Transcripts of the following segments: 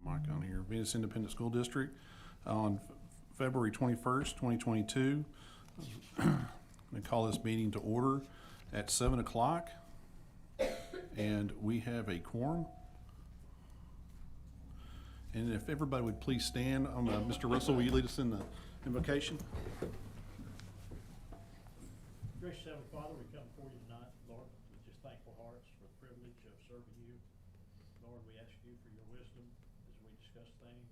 Mike on here, Venus Independent School District, on February 21st, 2022. We call this meeting to order at 7 o'clock, and we have a quorum. And if everybody would please stand on Mr. Russell, will you lead us in the invocation? Gracious Heavenly Father, we come before you tonight, Lord, with just thankful hearts for the privilege of serving you. Lord, we ask you for your wisdom as we discuss things,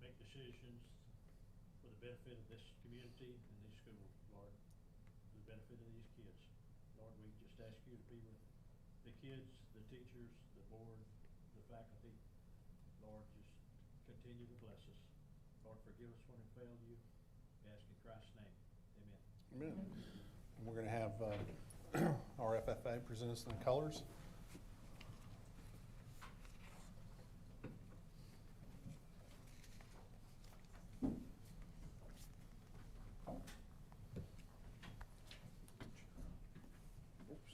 make decisions for the benefit of this community and these schools, Lord, for the benefit of these kids. Lord, we just ask you to be with the kids, the teachers, the board, the faculty. Lord, just continue to bless us. Lord, forgive us when we failed you. We ask in Christ's name. Amen. Amen. And we're going to have our FFA present us the colors. Oops.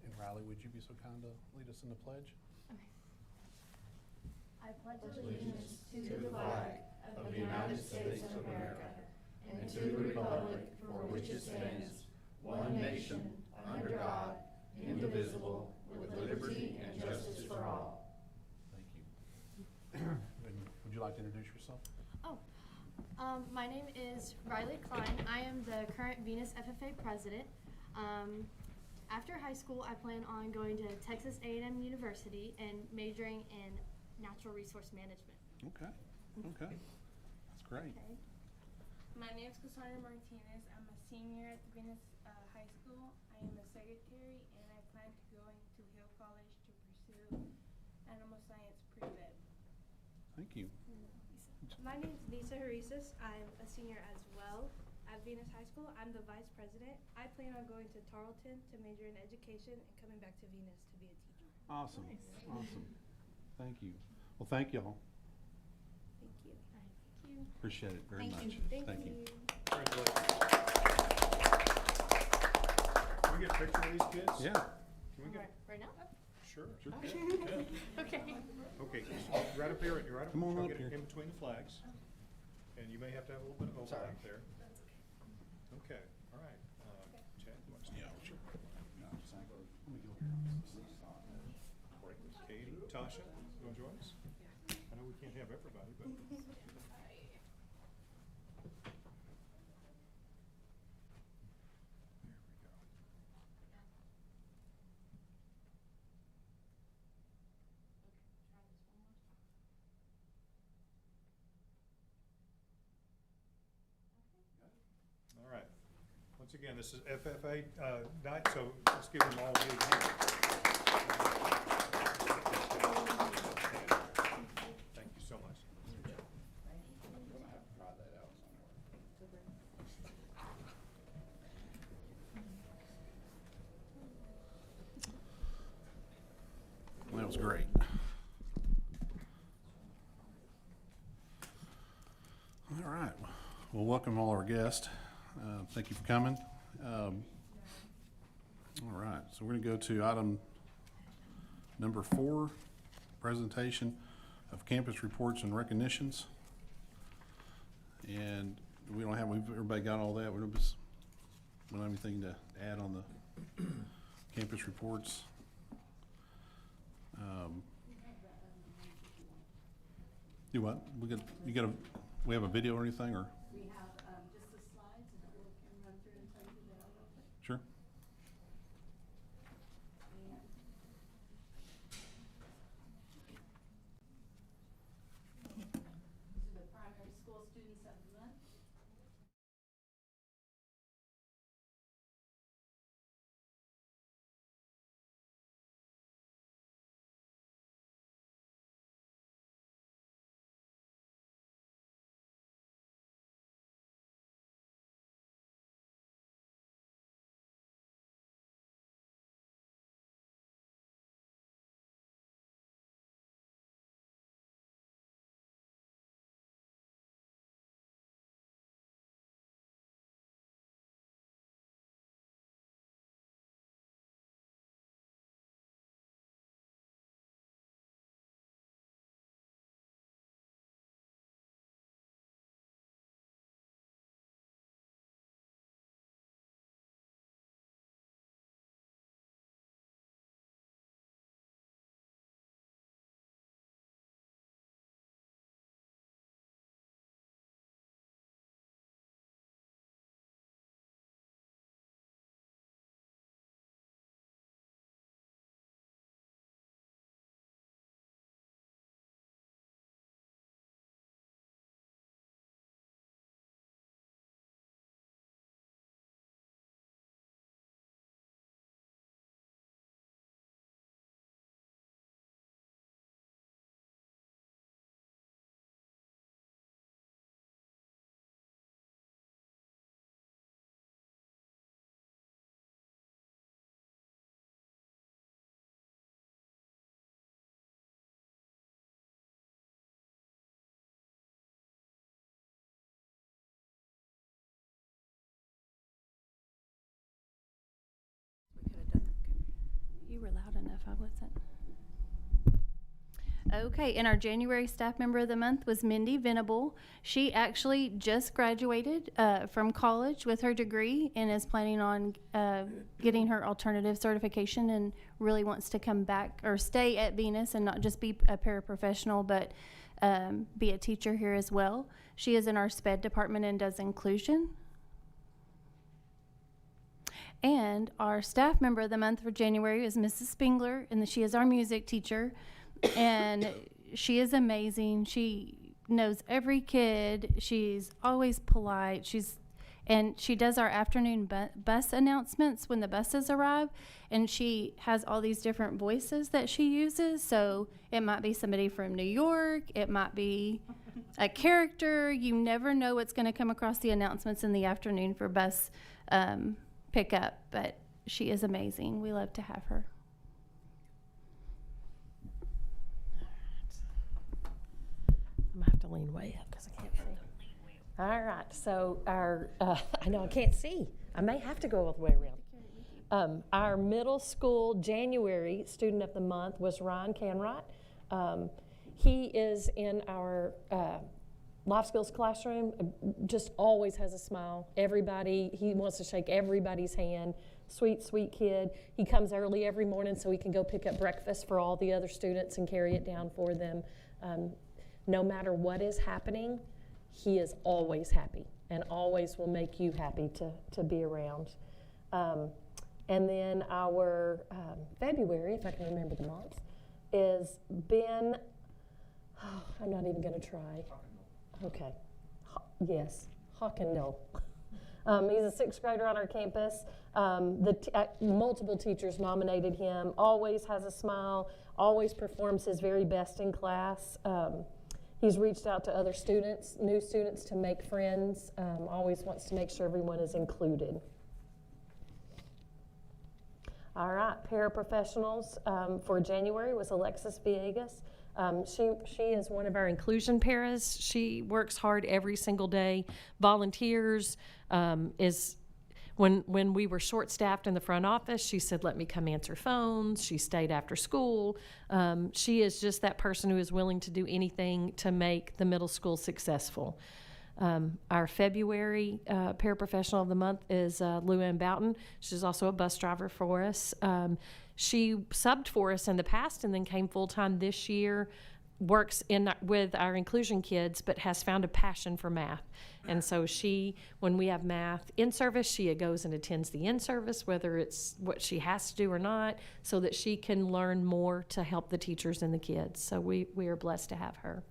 And Riley, would you be so kind to lead us in the pledge? I pledge allegiance to the flag of the United States of America and to the republic for which it stands, one nation, under God, indivisible, with liberty and justice for all. Thank you. And would you like to introduce yourself? My name is Riley Klein. I am the current Venus FFA president. After high school, I plan on going to Texas A&M University and majoring in natural resource management. Okay. That's great. Okay. My name is Cassandra Martinez. I'm a senior at the Venus High School. I am a secretary, and I plan to go into Hill College to pursue animal science pre-med. Thank you. My name is Lisa Harisis. I'm a senior as well at Venus High School. I'm the vice president. I plan on going to Tarleton to major in education and coming back to Venus to be a teacher. Awesome. Nice. Awesome. Thank you. Well, thank y'all. Thank you. All right, thank you. Appreciate it very much. Thank you. Congratulations. Can we get a picture of these kids? Yeah. Can we get? Right now? Sure. Okay. Okay. Okay, right up here, you're right up, Come on try to up get it here. in between the flags. And you may have to have a little bit of overlap there. Okay, all right. Chad, you want to stand? Yeah, sure. Great. Katie, Tasha, you want to join us? I know we can't have everybody, but. There we go. All right. Once again, this is FFA night, so let's give them all a big hand. Thank you so much. That was great. All right. Well, welcome all our guests. Thank you for coming. All right. So we're going to go to item number 4, presentation of campus reports and recognitions. And we don't have, everybody got all that? We don't have anything to add on the campus reports. You what? We have a video or anything, or? We have just the slides and we can run through and tell you that all real quick. Sure. These are the primary school students of the month. if I wasn't. Okay, and our January Staff Member of the Month was Mindy Venable. She actually just graduated from college with her degree and is planning on getting her alternative certification and really wants to come back or stay at Venus and not just be a paraprofessional, but be a teacher here as well. She is in our SPED department and does inclusion. And our Staff Member of the Month for January is Mrs. Spengler, and she is our music teacher. And she is amazing. She knows every kid. She's always polite. And she does our afternoon bus announcements when the buses arrive. And she has all these different voices that she uses. So it might be somebody from New York. It might be a character. You never know what's going to come across the announcements in the afternoon for bus pickup. But she is amazing. We love to have her. I'm gonna have to lean way up because I can't see. All right, so our, I know I can't see. I may have to go all the way around. Our middle school January Student of the Month was Ryan Canrott. He is in our life skills classroom, just always has a smile. He wants to shake everybody's hand. Sweet, sweet kid. He comes early every morning so he can go pick up breakfast for all the other students and carry it down for them. No matter what is happening, he is always happy and always will make you happy to be around. And then our February, if I can remember the months, is Ben, I'm not even going to try. Okay. Yes, Hawkendall. He's a sixth grader on our campus. Multiple teachers nominated him, always has a smile, always performs his very best in class. He's reached out to other students, new students, to make friends, always wants to make sure everyone is included. All right, paraprofessionals for January was Alexis Villegas. She is one of our inclusion paras. She works hard every single day, volunteers, when we were short-staffed in the front office, she said, let me come answer phones. She stayed after school. She is just that person who is willing to do anything to make the middle school successful. Our February paraprofessional of the month is Luann Boughton. She's also a bus driver for us. She subbed for us in the past and then came full-time this year, works with our inclusion kids, but has found a passion for math. And so when we have math in service, she goes and attends the in-service, whether it's what she has to do or not, so that she can learn more to help the teachers and the kids. So we are blessed to have her.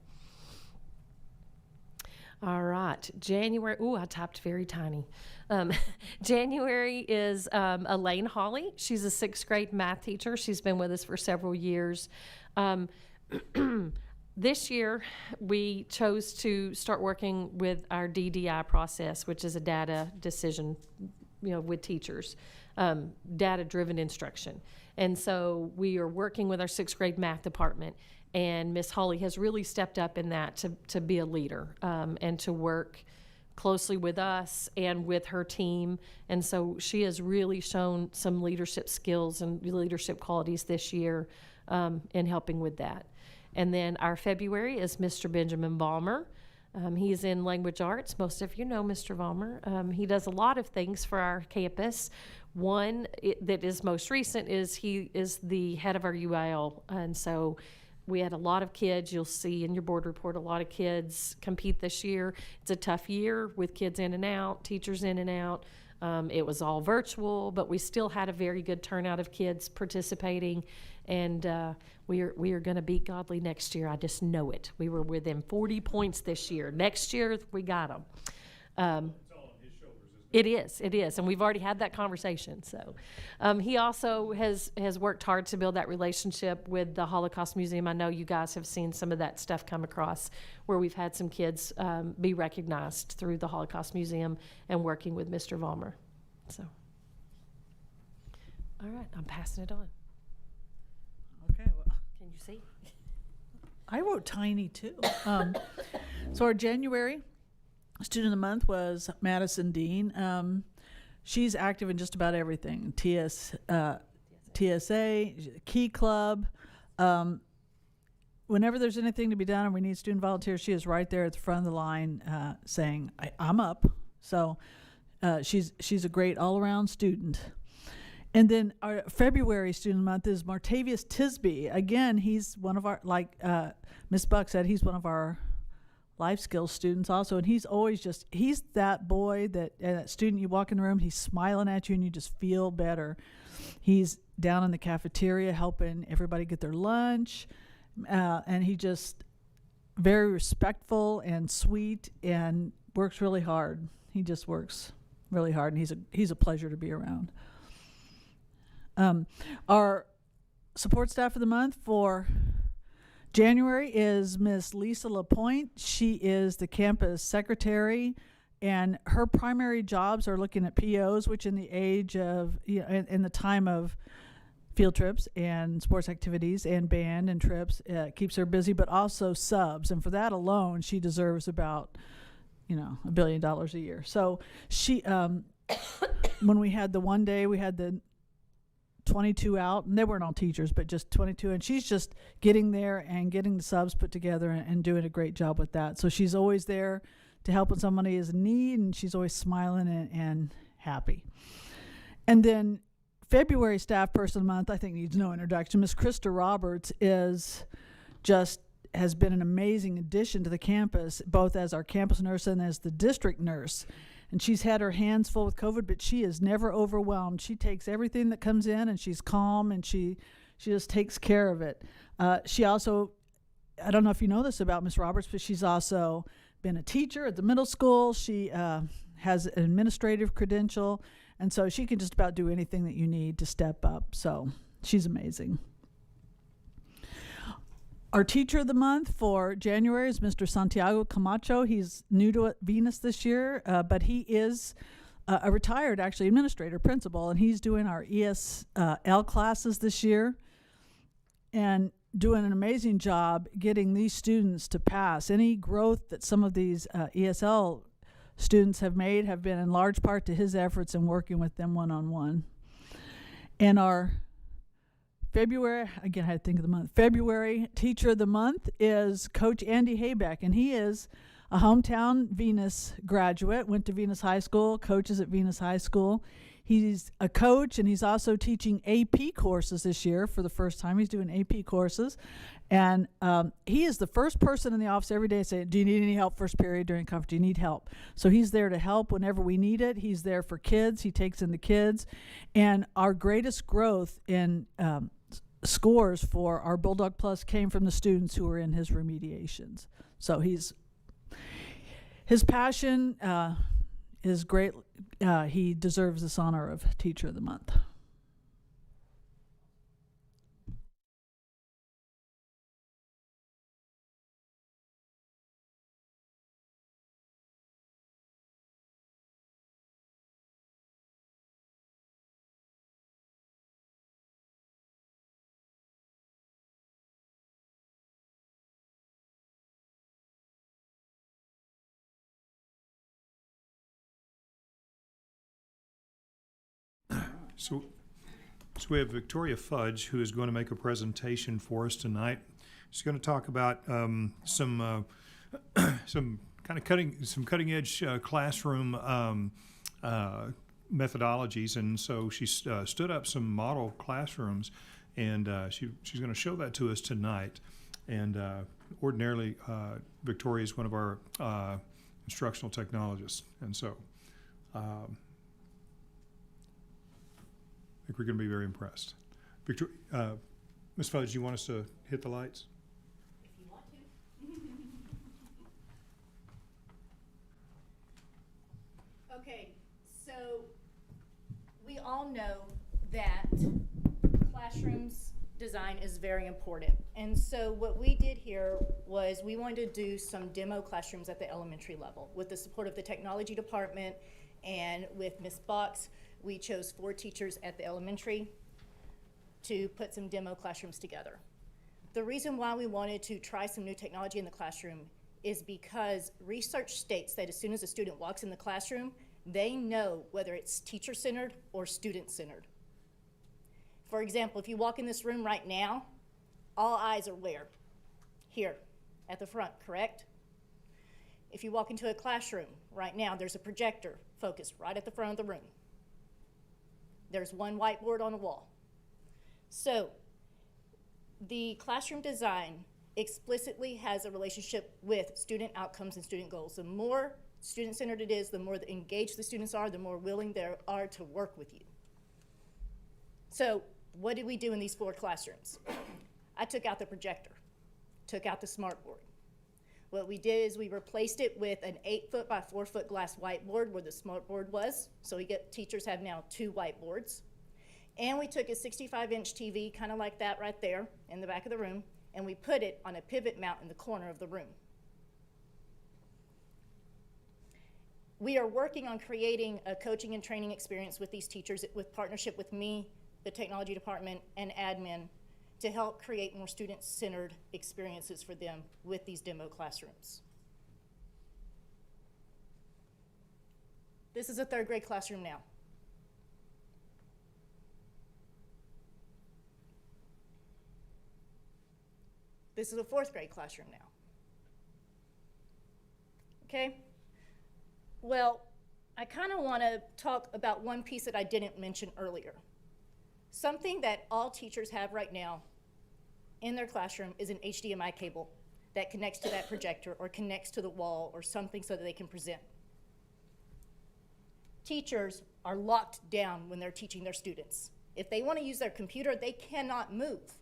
All right, January, I typed very tiny. January is Elaine Hawley. She's a sixth grade math teacher. She's been with us for several years. This year, we chose to start working with our DDI process, which is a data decision, with teachers, data-driven instruction. And so we are working with our sixth grade math department, and Miss Hawley has really stepped up in that to be a leader and to work closely with us and with her team. And so she has really shown some leadership skills and leadership qualities this year in helping with that. And then our February is Mr. Benjamin Balmer. He's in language arts. Most of you know Mr. Balmer. He does a lot of things for our campus. One that is most recent is he is the head of our UIL. And so we had a lot of kids. You'll see in your board report a lot of kids compete this year. It's a tough year with kids in and out, teachers in and out. It was all virtual, but we still had a very good turnout of kids participating. And we are going to beat Godly next year. I just know it. We were within 40 points this year. Next year, we got them. It's all on his shoulders, isn't it? It is, and we've already had that conversation. So he also has worked hard to build that relationship with the Holocaust Museum. I know you guys have seen some of that stuff come across where we've had some kids be recognized through the Holocaust Museum and working with Mr. Vollmer. So, all right, I'm passing it on. Okay, well, Can you see? I wrote tiny too. So our January student of the month was Madison Dean. She's active in just about everything. TSA, Key Club. Whenever there's anything to be done and we need student volunteers, she is right there at the front of the line saying, I'm up. So she's a great all-around student. And then our February student month is Martavius Tisby. Again, he's one of our, like Miss Buck said, he's one of our life skills students also. And he's always he's that boy, that student, you walk in the room, he's smiling at you and you just feel better. He's down in the cafeteria helping everybody get their lunch. And he just very respectful and sweet and works really hard. He just works really hard, and he's a pleasure to be around. Our support staff of the month for January is Miss Lisa Lapointe. She is the campus secretary, and her primary jobs are looking at POs, which in the age of, in the time of field trips and sports activities and band and trips, keeps her busy, but also subs. And for that alone, she deserves about, $1 billion a year. So she, when we had the one day, we had the 22 out, and they weren't all teachers, but just 22. And she's just getting there and getting the subs put together and doing a great job with that. So she's always there to help when somebody is in need, and she's always smiling and happy. And then February staff person of the month, I think needs no introduction. Miss Krista Roberts has been an amazing addition to the campus, both as our campus nurse and as the district nurse. And she's had her hands full with COVID, but she is never overwhelmed. She takes everything that comes in, and she's calm, and she just takes care of it. She also, I don't know if you know this about Miss Roberts, but she's also been a teacher at the middle school. She has an administrative credential, and so she can just about do anything that you need to step up. So she's amazing. Our teacher of the month for January is Mr. Santiago Camacho. He's new to Venus this year, but he is a retired, actually, administrator, principal, and he's doing our ESL classes this year and doing an amazing job getting these students to pass. Any growth that some of these ESL students have made have been in large part to his efforts in working with them one-on-one. And our February, again, I had to think of the month. February teacher of the month is Coach Andy Haybeck, and he is a hometown Venus graduate, went to Venus High School, coaches at Venus High School. He's a coach, and he's also teaching AP courses this year for the first time. He's doing AP courses, and he is the first person in the office every day saying, do you need any help first period during conference? Do you need help? So he's there to help whenever we need it. He's there for kids. He takes in the kids. And our greatest growth in scores for our Bulldog Plus came from the students who were in his remediations. So his passion is great. He deserves this honor of Teacher of the Month. So we have Victoria Fudge, who is going to make a presentation for us tonight. She's going to talk about some cutting edge classroom methodologies, and so she stood up some model classrooms, and she's going to show that to us tonight. And ordinarily, Victoria is one of our instructional technologists, and so. I think we're going to be very impressed. Ms. Fudge, do you want us to hit the lights? If you want to. Okay, so we all know that classrooms design is very important. And so what we did here was we wanted to do some demo classrooms at the elementary level with the support of the technology department and with Ms. Box. We chose 4 teachers at the elementary to put some demo classrooms together. The reason why we wanted to try some new technology in the classroom is because research states that as soon as a student walks in the classroom, they know whether it's teacher-centered or student-centered. For example, if you walk in this room right now, all eyes are where? Here, at the front, correct? If you walk into a classroom right now, there's a projector focused right at the front of the room. There's one whiteboard on the wall. So the classroom design explicitly has a relationship with student outcomes and student goals. The more student-centered it is, the more engaged the students are, the more willing they are to work with you. So what did we do in these 4 classrooms? I took out the projector, took out the smartboard. What we did is we replaced it with an 8-foot by 4-foot glass whiteboard where the smartboard was. So teachers have now 2 whiteboards. And we took a 65-inch TV, kind of like that right there in the back of the room, and we put it on a pivot mount in the corner of the room. We are working on creating a coaching and training experience with these teachers with partnership with me, the technology department, and admin to help create more student-centered experiences for them with these demo classrooms. This is a 3rd grade classroom now. This is a 4th grade classroom now. Okay? Well, I kind of want to talk about one piece that I didn't mention earlier. Something that all teachers have right now in their classroom is an HDMI cable that connects to that projector or connects to the wall or something so that they can present. Teachers are locked down when they're teaching their students. If they want to use their computer, they cannot move.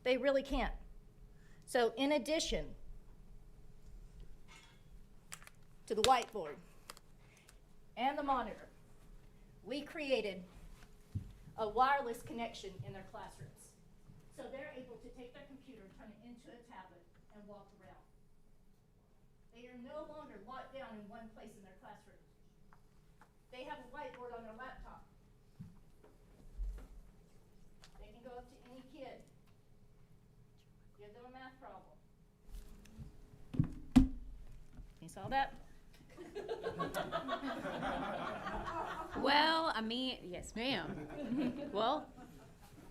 They really can't. So in addition to the whiteboard and the monitor, we created a wireless connection in their classrooms. So they're able to take their computer, turn it into a tablet, and walk around. They are no longer locked down in one place in their classroom. They have a whiteboard on their laptop. They can go up to any kid, give them a math problem. You saw that? Well, I mean, yes, ma'am. Well,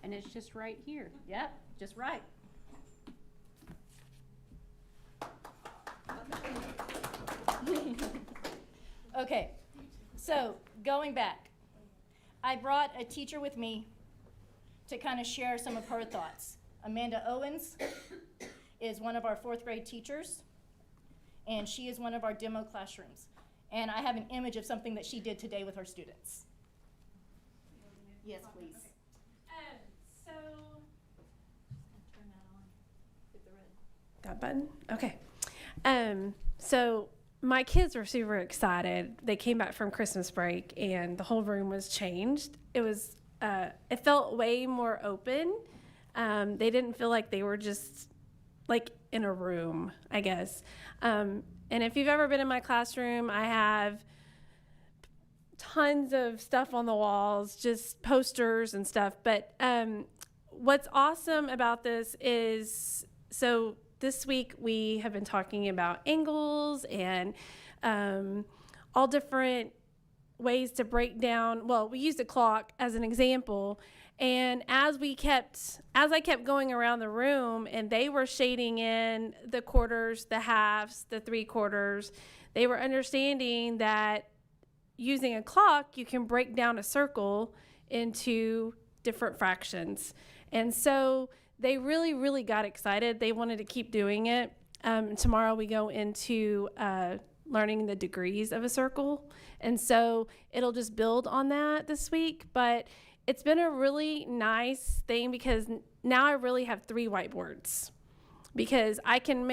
and it's just right here. Yep, just right. Okay, so going back, I brought a teacher with me to kind of share some of her thoughts. Amanda Owens is one of our 4th grade teachers, and she is one of our demo classrooms. And I have an image of something that she did today with her students. Yes, please. So Turn that on. Hit the red. That button? Okay. So my kids were super excited. They came back from Christmas break and the whole room was changed. It felt way more open. They didn't feel like they were just like in a room, I guess. And if you've ever been in my classroom, I have tons of stuff on the walls, just posters and stuff. But what's awesome about this is, so this week we have been talking about angles and all different ways to break down. Well, we used a clock as an example. And as I kept going around the room and they were shading in the quarters, the halves, the 3/4, they were understanding that using a clock, you can break down a circle into different fractions. And so they really, really got excited. They wanted to keep doing it. Tomorrow we go into learning the degrees of a circle. And so it'll just build on that this week. But it's been a really nice thing because now I really have 3 whiteboards, because I can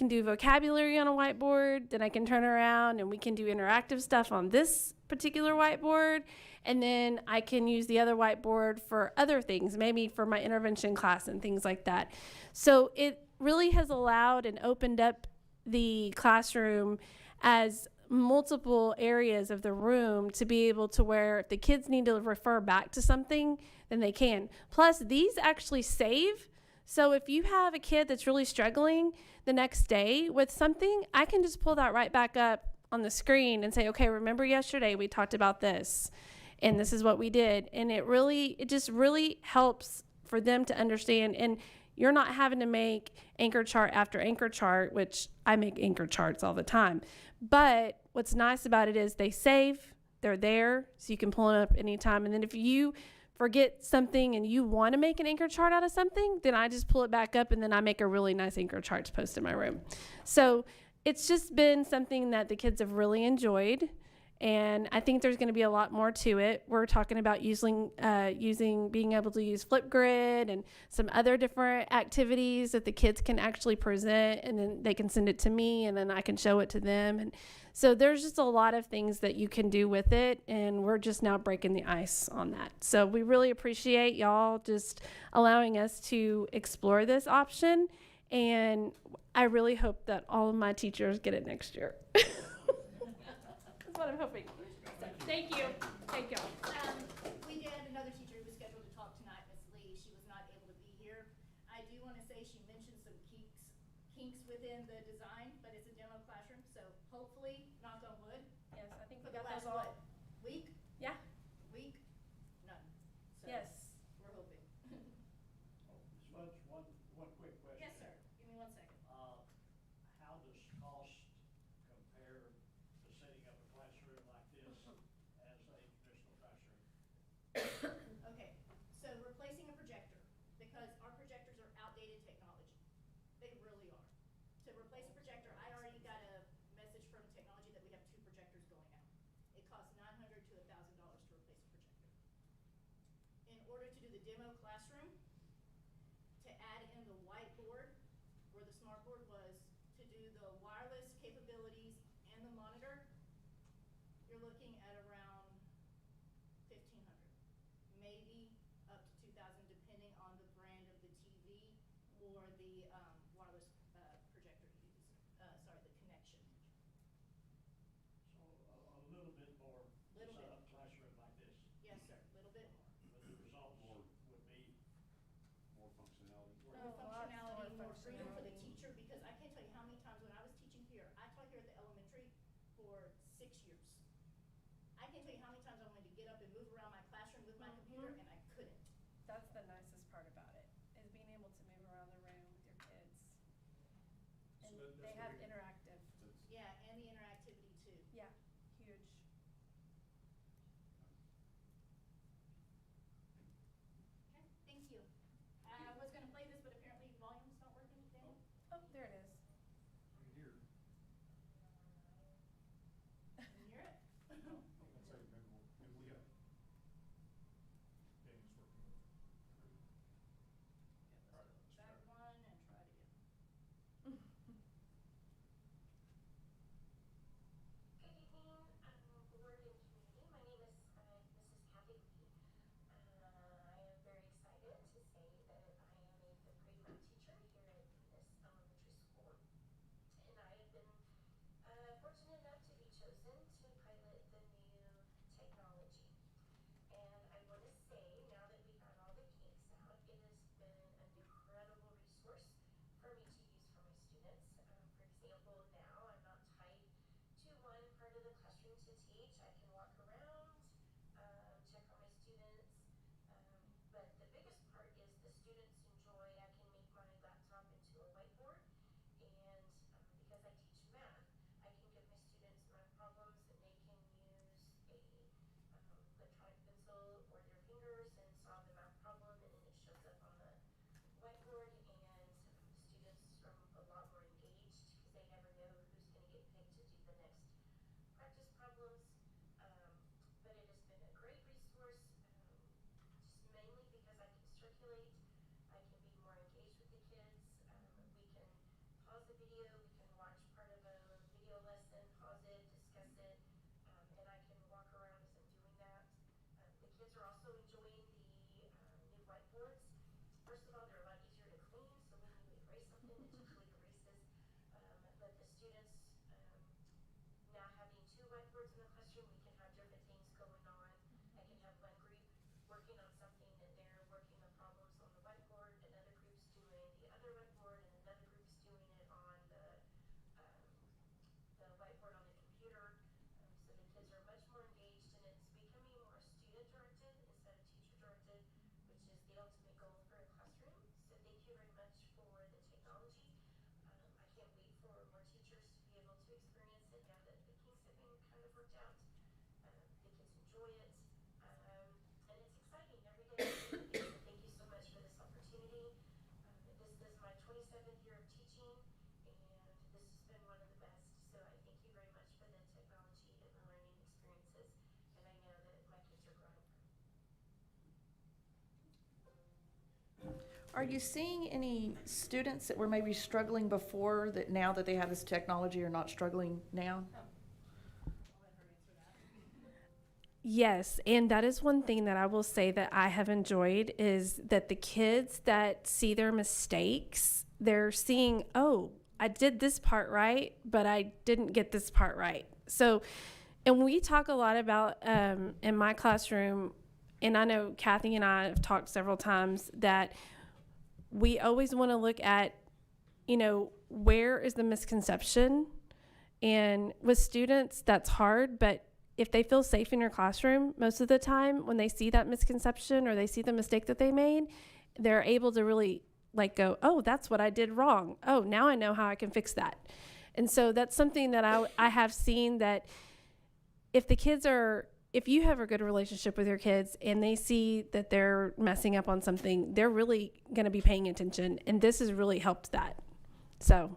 do vocabulary on a whiteboard, then I can turn around and we can do interactive stuff on this particular whiteboard, and then I can use the other whiteboard for other things, maybe for my intervention class and things like that. So it really has allowed and opened up the classroom as multiple areas of the room to be able to where if the kids need to refer back to something, then they can. Plus, these actually save. So if you have a kid that's really struggling the next day with something, I can just pull that right back up on the screen and say, okay, remember yesterday we talked about this. and this is what we did. And it just really helps for them to understand. And you're not having to make anchor chart after anchor chart, which I make anchor charts all the time. But what's nice about it is they save, they're there, so you can pull them up anytime. And then if you forget something and you want to make an anchor chart out of something, then I just pull it back up and then I make a really nice anchor chart to post in my room. So it's just been something that the kids have really enjoyed. And I think there's going to be a lot more to it. We're talking about being able to use Flipgrid and some other different activities that the kids can actually present, and then they can send it to me, and then I can show it to them. And so there's just a lot of things that you can do with it, and we're just now breaking the ice on that. So we really appreciate y'all just allowing us to explore this option, and I really hope that all of my teachers get it next year. That's what I'm hoping. So, thank you. Thank you. We did have another teacher who was scheduled to talk tonight, Miss Lee. She was not able to be here. I do want to say she mentioned some kinks within the design, but it's a demo classroom, so hopefully, knock on wood, Yes, I think for we the got last, those all. what, week? Yeah. Week? None. So Yes. we're hoping. Ms. Mudge, one quick question. Yes, sir. Give me 1 second. How does cost compare to setting up a classroom like this as a traditional classroom? Okay, so replacing a projector, because our projectors are outdated technology. They really are. To replace a projector, I already got a message from technology that we have 2 projectors going out. It costs $900 to $1,000 to replace a projector. In order to do the demo classroom, to add in the whiteboard where the smart board was, to do the wireless capabilities and the monitor, you're looking at around $1,500, maybe up to $2,000, depending on the brand of the TV or the wireless projector you use. The connection. So a little bit more to Little set bit. up a classroom like this. Yes, sir. Little bit more. But the results would be More functionality. More functionality, more freedom for the teacher, because I can't tell you how many times when I was teaching here, I taught here at the elementary for 6 years. I can't tell you how many times I wanted to get up and move around my classroom with my computer, and I couldn't. That's the nicest part about it, is being able to move around the room with your kids. And they have interactive. Yeah, and the interactivity too. Yeah, huge. Okay, thank you. I was gonna play this, but apparently volume's not working, Daniel? Oh, there it is. Can you hear it? Back one and try it again. Good evening, board and community. My name is Mrs. Kathy Lee. I am very excited to say that I am a fifth grade math teacher here at Venus Elementary School. And I have been fortunate enough to be chosen to pilot the new technology. And I want to say, now that we got all the kinks out, it has been an incredible resource for me to use for my students. For example, now I'm not tied to one part of the classroom to teach. I can walk around, check on my students. But the biggest part is the students enjoy, I can make my laptop into a whiteboard. And because I teach math, I can give my students math problems and they can use a electronic pencil or their fingers and solve the math problem, and then it shows up on the whiteboard, and students are a lot more engaged because they never know who's going to get picked to do the next practice problems. But it has been a great resource, just mainly because I can circulate, I can be more engaged with the kids. We can pause the video, we can watch part of a video lesson, pause it, discuss it, and I can walk around as I'm doing that. The kids are also enjoying the new whiteboards. First of all, they're a lot easier to clean, so when you erase something, it usually erases. But the students, now having 2 whiteboards in the classroom, we can have different things going on. I can have one group working on something and they're working the problems on the whiteboard, another group's doing the other whiteboard, and another group's doing it on the whiteboard on the computer. So the kids are much more engaged, and it's becoming more student have worked out. The kids enjoy it, and it's exciting every day. So thank you so much for this opportunity. This is my 27th year of teaching, and this has been one of the best. So I thank you very much for the technology and the learning experiences, and I know that my kids are growing. Are you seeing any students that were maybe struggling before that now that they have this technology are not struggling now? Yes, and that is one thing that I will say that I have enjoyed is that the kids that see their mistakes, they're seeing, oh, I did this part right, but I didn't get this part right. So, and we talk a lot about in my classroom, and I know Kathy and I have talked several times that we always want to look at, you know, where is the misconception? And with students, that's hard, but if they feel safe in your classroom, most of the time when they see that misconception or they see the mistake that they made, they're able to really like go, oh, that's what I did wrong. Oh, now I know how I can fix that. And so that's something that I have seen that if the kids are, if you have a good relationship with your kids and they see that they're messing up on something, they're really going to be paying attention. And this has really helped that. So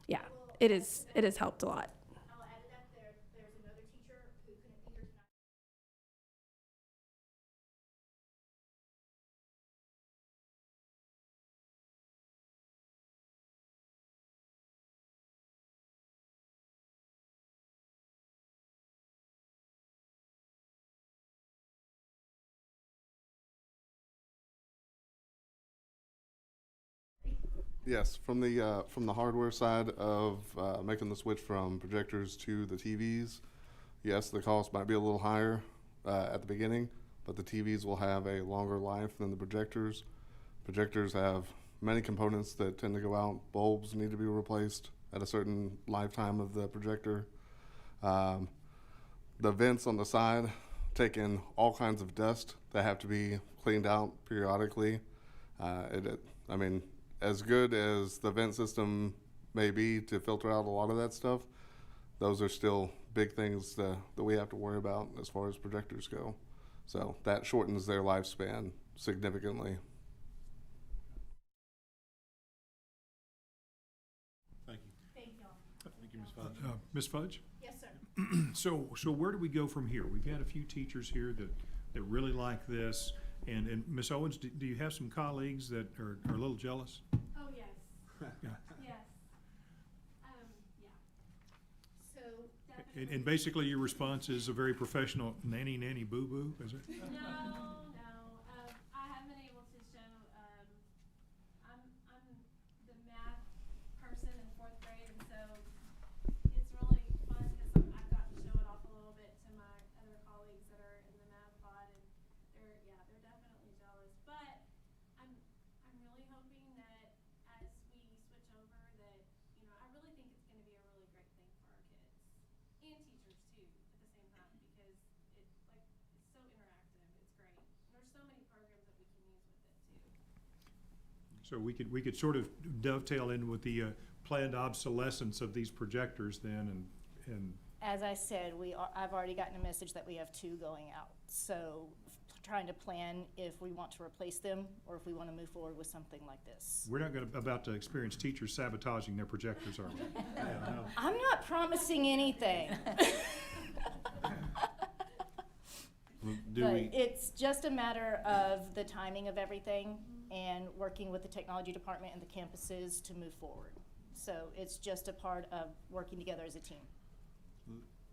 yeah, it has helped a lot. I'll add to that, there's another teacher who couldn't be here tonight. Yes, from the hardware side of making the switch from projectors to the TVs, yes, the cost might be a little higher at the beginning, but the TVs will have a longer life than the projectors. Projectors have many components that tend to go out. Bulbs need to be replaced at a certain lifetime of the projector. The vents on the side take in all kinds of dust that have to be cleaned out periodically. I mean, as good as the vent system may be to filter out a lot of that stuff, those are still big things that we have to worry about as far as projectors go. So that shortens their lifespan significantly. Thank you. Thank y'all. Thank you, Ms. Fudge. Ms. Fudge? Yes, sir. So where do we go from here? We've had a few teachers here that really like this. And Ms. Owens, do you have some colleagues that are a little jealous? Oh, yes. Yeah. Yes. So, And basically your response is a very professional nanny boo-boo, is it? No. I have been able to show, I'm the math person in 4th grade, and so it's really fun because I've gotten to show it off a little bit to my other colleagues that are in the math pod, and they're definitely jealous. But I'm really hoping that as we switch over that, you know, I really think it's going to be a really great thing for our kids and teachers too at the same time, because it's so interactive. It's great. And there's so many programs that we can use with it too. So we could sort of dovetail in with the planned obsolescence of these projectors then, and as I said, I've already gotten a message that we have 2 going out. So trying to plan if we want to replace them or if we want to move forward with something like this. we're not about to experience teachers sabotaging their projectors, are we? I'm not promising anything. But it's just a matter of the timing of everything and working with the technology department and the campuses to move forward. So it's just a part of working together as a team.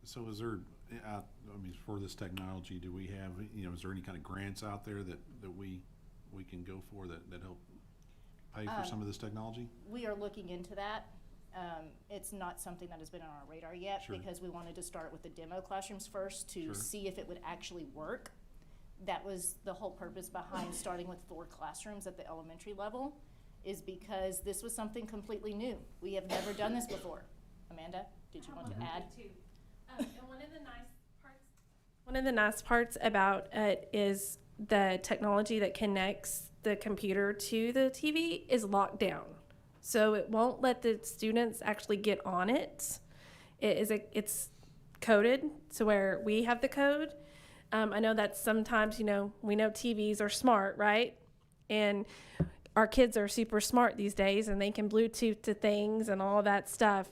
So is there, I mean, for this technology, do we have, you know, is there any kind of grants out there that we can go for that help pay for some of this technology? We are looking into that. It's not something that has been on our radar yet. Sure. Because we wanted to start with the demo classrooms first to see if it would actually work. That was the whole purpose behind starting with 4 classrooms at the elementary level, is because this was something completely new. We have never done this before. Amanda, did you want to add? And one of the nice parts about it is the technology that connects the computer to the TV is locked down. So it won't let the students actually get on it. It's coded to where we have the code. I know that sometimes, we know TVs are smart, right? And our kids are super smart these days, and they can Bluetooth to things and all that stuff.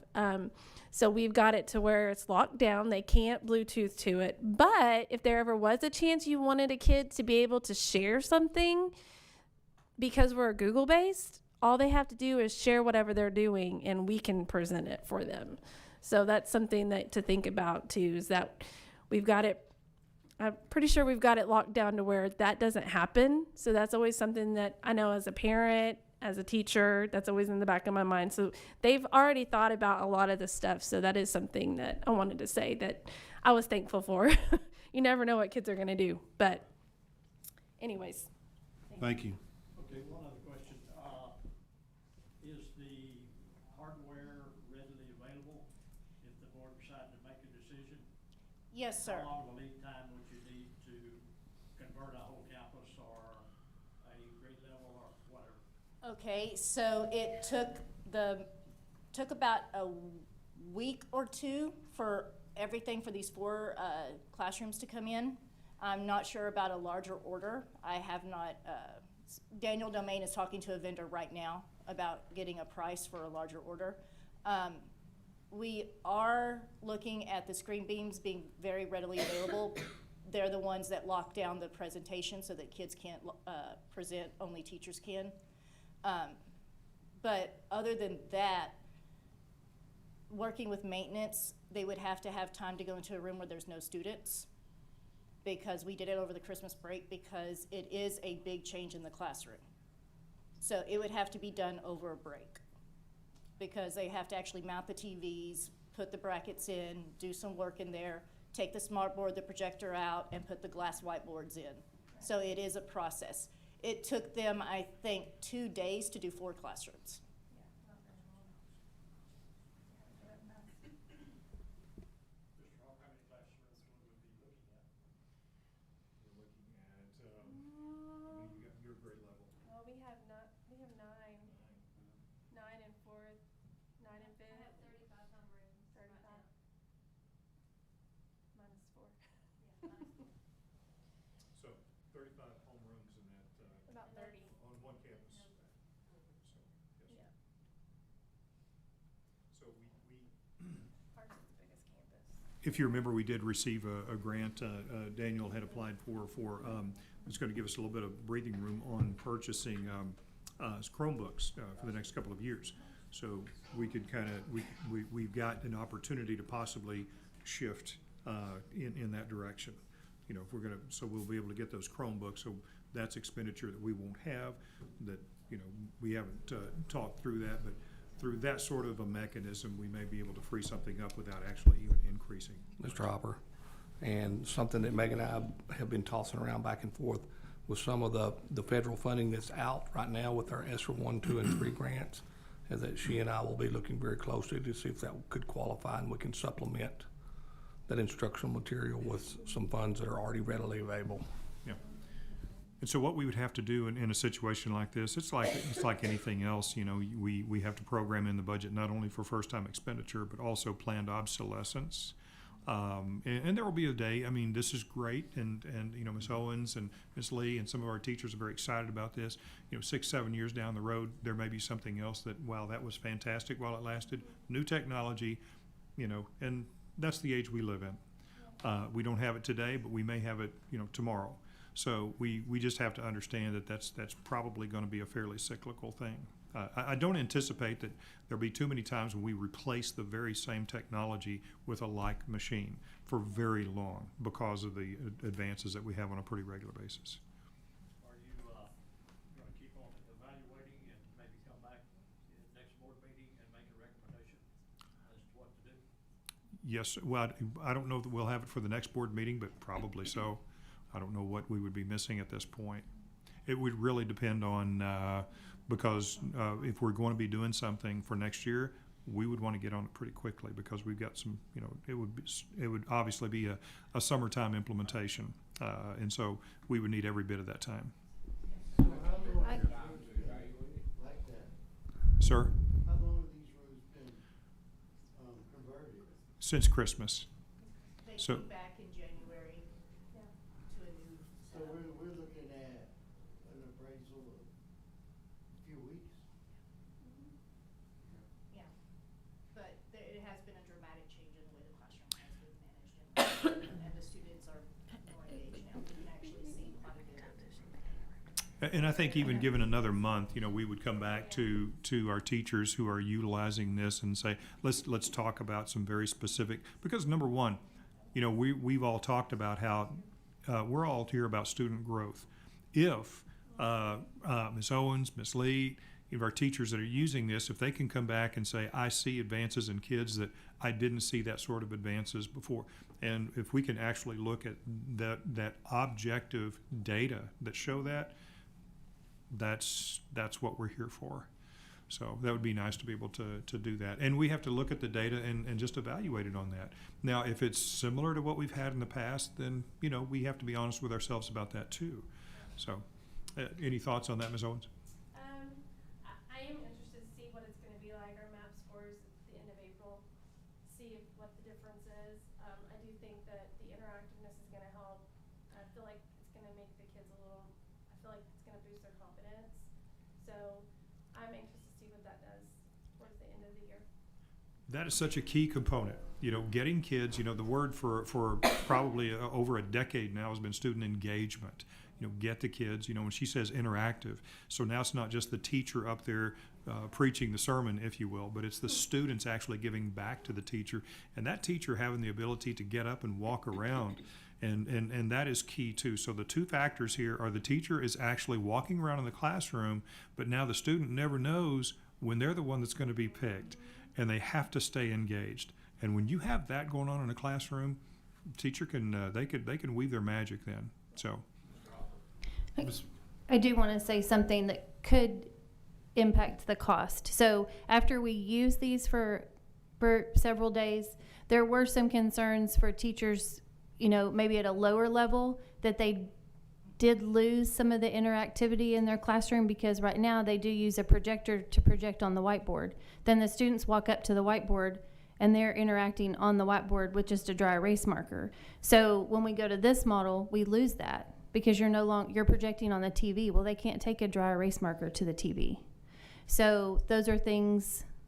So we've got it to where it's locked down. They can't Bluetooth to it. But if there ever was a chance you wanted a kid to be able to share something, because we're Google-based, all they have to do is share whatever they're doing, and we can present it for them. So that's something that to think about, too, is that we've got it. I'm pretty sure we've got it locked down to where that doesn't happen. So that's always something that I know as a parent, as a teacher, that's always in the back of my mind. So they've already thought about a lot of this stuff. So that is something that I wanted to say that I was thankful for. You never know what kids are going to do. But anyways. Thank you. Okay, one other question. Is the hardware readily available if the board decided to make a decision? Yes, sir. How long of a lead time would you need to convert a whole campus or a grade level or whatever? Okay, so it took about a week or two for everything for these 4 classrooms to come in. I'm not sure about a larger order. I have not, Daniel Domain is talking to a vendor right now about getting a price for a larger order. We are looking at the screen beams being very readily available. They're the ones that lock down the presentation so that kids can't present, only teachers can. But other than that, working with maintenance, they would have to have time to go into a room where there's no students, because we did it over the Christmas break, because it is a big change in the classroom. So it would have to be done over a break, because they have to actually mount the TVs, put the brackets in, do some work in there, take the smart board, the projector out, and put the glass whiteboards in. So it is a process. It took them, I think, 2 days to do 4 classrooms. Mr. Hall, how many classrooms would we be looking at? We're looking at, you got your grade level. Well, we have 9 in 4th, 9 in 5th. I have 35 homerooms. 35. Minus 4. So 35 homerooms in that, About 30. on one campus. So, yes. Yeah. So we Ours is the biggest campus. if you remember, we did receive a grant, Daniel had applied for, it's gonna give us a little bit of breathing room on purchasing, Chromebooks, for the next couple of years. So we could we've got an opportunity to possibly shift, in that direction. You know, if we're gonna, so we'll be able to get those Chromebooks, so that's expenditure that we won't have, that, we haven't, talked through that, but through that sort of a mechanism, we may be able to free something up without actually even increasing. Mr. Hopper, and something that Meg and I have been tossing around back and forth with some of the federal funding that's out right now with our ESSER 1, 2, and 3 grants, is that she and I will be looking very closely to see if that could qualify, and we can supplement that instructional material with some funds that are already readily available. Yeah. And so what we would have to do in a situation like this, it's like anything else, we have to program in the budget not only for first-time expenditure, but also planned obsolescence. And there will be a day, this is great, and Ms. Owens and Ms. Lee and some of our teachers are very excited about this. 6, 7 years down the road, there may be something else that, wow, that was fantastic while it lasted. New technology, and that's the age we live in. We don't have it today, but we may have it, tomorrow. So we just have to understand that that's probably going to be a fairly cyclical thing. I don't anticipate that there'll be too many times when we replace the very same technology with a like machine for very long because of the advances that we have on a pretty regular basis. Are you going to keep on evaluating and maybe come back in the next board meeting and make a recommendation as to what to do? Yes, well, I don't know that we'll have it for the next board meeting, but probably so. I don't know what we would be missing at this point. It would really depend on, because if we're going to be doing something for next year, we would want to get on it pretty quickly because we've got some, it would obviously be a summertime implementation. And so we would need every bit of that time. Sir? How long have these roads been converted? Since Christmas. take So- you back in January to a new So setup. we're looking at an appraisal of a few weeks. Yeah, but it has been a dramatic change in the way the classroom has been managed, and the students are more engaged now. We can actually see quite a bit of And I think even given another month, you know, we would come back to our teachers who are utilizing this and say, let's talk about some very specific, because number one, you know, we've all talked about how we're all here about student growth. If Ms. Owens, Ms. Lee, if our teachers that are using this, if they can come back and say, I see advances in kids that I didn't see that sort of advances before. And if we can actually look at that objective data that show that, that's what we're here for. So that would be nice to be able to do that. And we have to look at the data and just evaluate it on that. Now, if it's similar to what we've had in the past, then, you know, we have to be honest with ourselves about that too. So, any thoughts on that, Ms. Owens? I am interested to see what it's gonna be like, our MAP scores at the end of April, see what the difference is. I do think that the interactiveness is gonna help. I feel like it's gonna make the kids I feel like it's gonna boost their confidence. So I'm anxious to see what that does towards the end of the year. That is such a key component. You know, getting kids, you know, the word for probably over a decade now has been student engagement. You know, get the kids, you know, when she says interactive. So now it's not just the teacher up there preaching the sermon, if you will, but it's the students actually giving back to the teacher, and that teacher having the ability to get up and walk around. And that is key too. So the two factors here are the teacher is actually walking around in the classroom, but now the student never knows when they're the one that's going to be picked, and they have to stay engaged. And when you have that going on in a classroom, teacher can they can weave their magic then. So I do want to say something that could impact the cost. So after we use these for several days, there were some concerns for teachers, you know, maybe at a lower level, that they did lose some of the interactivity in their classroom, because right now they do use a projector to project on the whiteboard. Then the students walk up to the whiteboard and they're interacting on the whiteboard with just a dry erase marker. So when we go to this model, we lose that because you're projecting on the TV. Well, they can't take a dry erase marker to the TV. So those are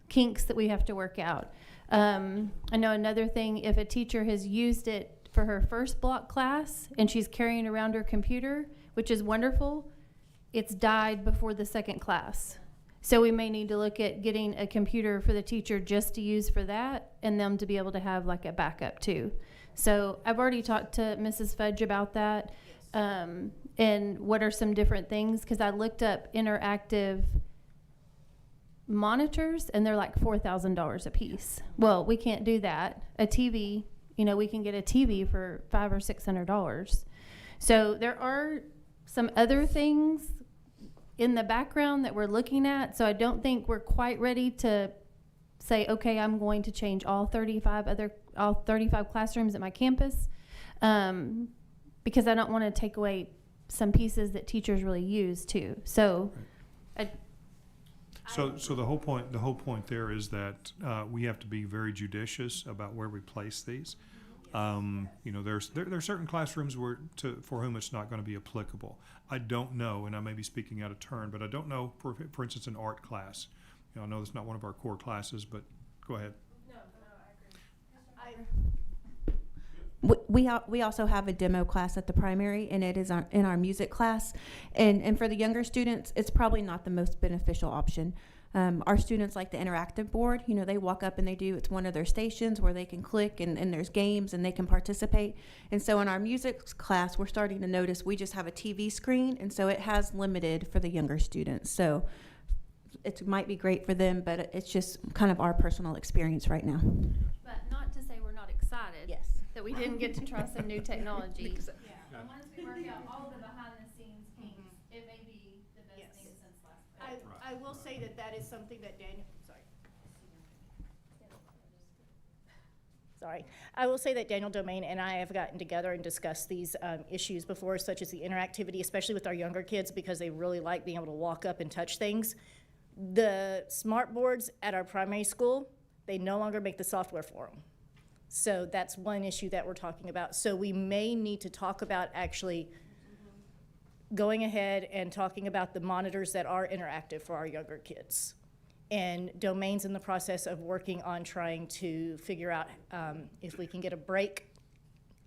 kinks that we have to work out. I know another thing, if a teacher has used it for her first block class and she's carrying around her computer, which is wonderful, it's died before the second class. So we may need to look at getting a computer for the teacher just to use for that, and them to be able to have like a backup too. So I've already talked to Mrs. Fudge about that, and what are some different things, because I looked up interactive monitors and they're like $4,000 a piece. Well, we can't do that. A TV, you know, we can get a TV for $500 or $600. So there are some other things in the background that we're looking at. So I don't think we're quite ready to say, okay, I'm going to change all 35 classrooms at my campus, because I don't want to take away some pieces that teachers really use too. So, So the whole point there is that we have to be very judicious about where we place these. You know, there are certain classrooms for whom it's not going to be applicable. I don't know, and I may be speaking out of turn, but I don't know, for instance, an art class. You know, I know that's not one of our core classes, but go ahead. No, I agree. We also have a demo class at the primary, and it is in our music class. And for the younger students, it's probably not the most beneficial option. Our students like the interactive board. You know, they walk up and it's one of their stations where they can click and there's games and they can participate. And so in our music class, we're starting to notice we just have a TV screen, and so it has limited for the younger students. So it might be great for them, but it's just kind of our personal experience right now. but not to say we're not excited. Yes. That we didn't get to try some new technology. Yeah. And once we work out all the behind the scenes kinks, it may be the best Yes. thing since last. I will say that is something that I will say that Daniel Domain and I have gotten together and discussed these issues before, such as the interactivity, especially with our younger kids, because they really like being able to walk up and touch things. The smart boards at our primary school, they no longer make the software for them. So that's one issue that we're talking about. So we may need to talk about actually going ahead and talking about the monitors that are interactive for our younger kids. And Domain's in the process of working on trying to figure out if we can get a break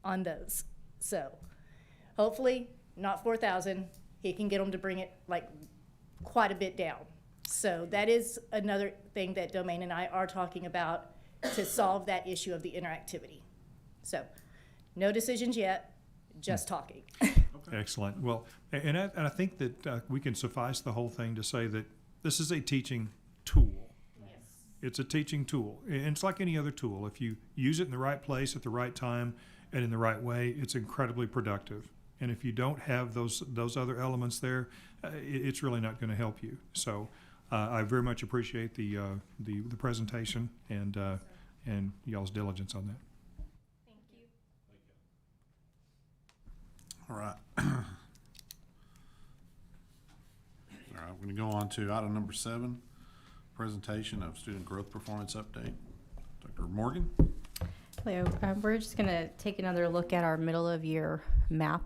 on those. So hopefully, not 4,000, he can get them to bring it like quite a bit down. So that is another thing that Domain and I are talking about to solve that issue of the interactivity. So no decisions yet, just talking. Excellent. Well, and I think that we can suffice the whole thing to say that this is a teaching tool. Yes. It's a teaching tool. And it's like any other tool. If you use it in the right place at the right time and in the right way, it's incredibly productive. And if you don't have those other elements there, it's really not going to help you. So I very much appreciate the presentation and y'all's diligence on that. Thank you. All right. All right, we're going to go on to item number 7, presentation of student growth performance update. Dr. Morgan? Hello. We're just going to take another look at our middle of year MAP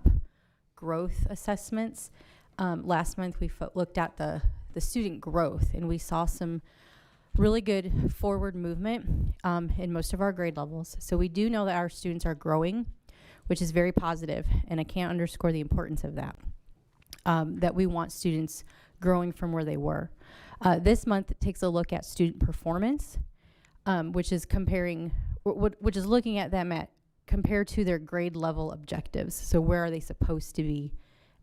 growth assessments. Last month we looked at the student growth, and we saw some really good forward movement in most of our grade levels. So we do know that our students are growing, which is very positive, and I can't underscore the importance of that, that we want students growing from where they were. This month it takes a look at student performance, which is which is looking at them compared to their grade level objectives. So where are they supposed to be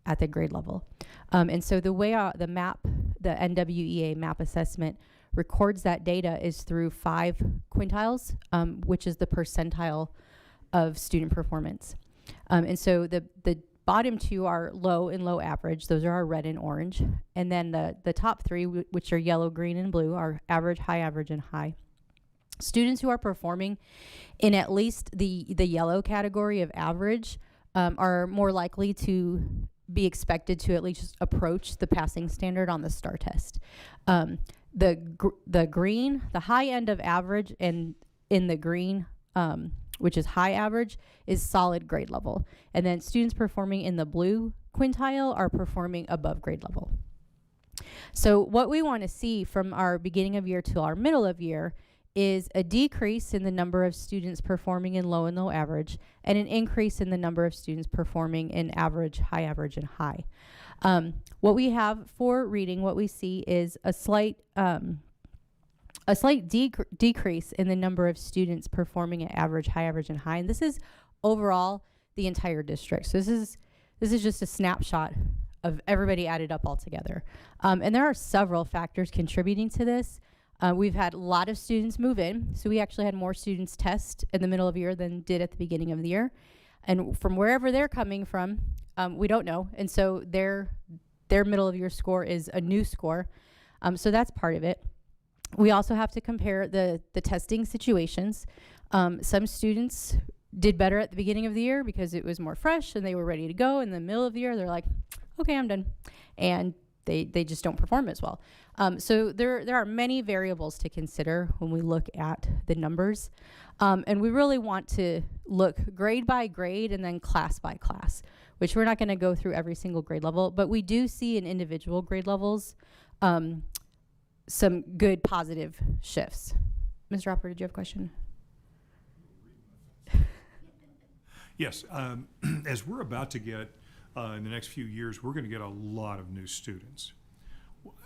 at the grade level? And so the way the NWEA MAP assessment records that data is through 5 quintiles, which is the percentile of student performance. And so the bottom 2 are low and low average. Those are our red and orange. And then the top 3, which are yellow, green, and blue, are average, average, and high. Students who are performing in at least the yellow category of average are more likely to be expected to at least approach the passing standard on the STAR test. The green, the high end of average, and in the green, which is high average, is solid grade level. And then students performing in the blue quintile are performing above grade level. So what we want to see from our beginning of year to our middle of year is a decrease in the number of students performing in low and low average, and an increase in the number of students performing in average, and high. What we have for reading, what we see is a slight decrease in the number of students performing at average, and high. And this is overall the entire district. So this is just a snapshot of everybody added up all together. And there are several factors contributing to this. We've had a lot of students move in, so we actually had more students test in the middle of the year than did at the beginning of the year. And from wherever they're coming from, we don't know. And so their middle of year score is a new score. So that's part of it. We also have to compare the testing situations. Some students did better at the beginning of the year because it was more fresh and they were ready to go. In the middle of the year, they're like, okay, I'm done. And they just don't perform as well. So there are many variables to consider when we look at the numbers. And we really want to look grade by grade and then class by class, which we're not going to go through every single grade level, but we do see in individual grade levels some good positive shifts. Mr. Hopper, did you have a question? Yes. As we're about to get in the next few years, we're going to get a lot of new students.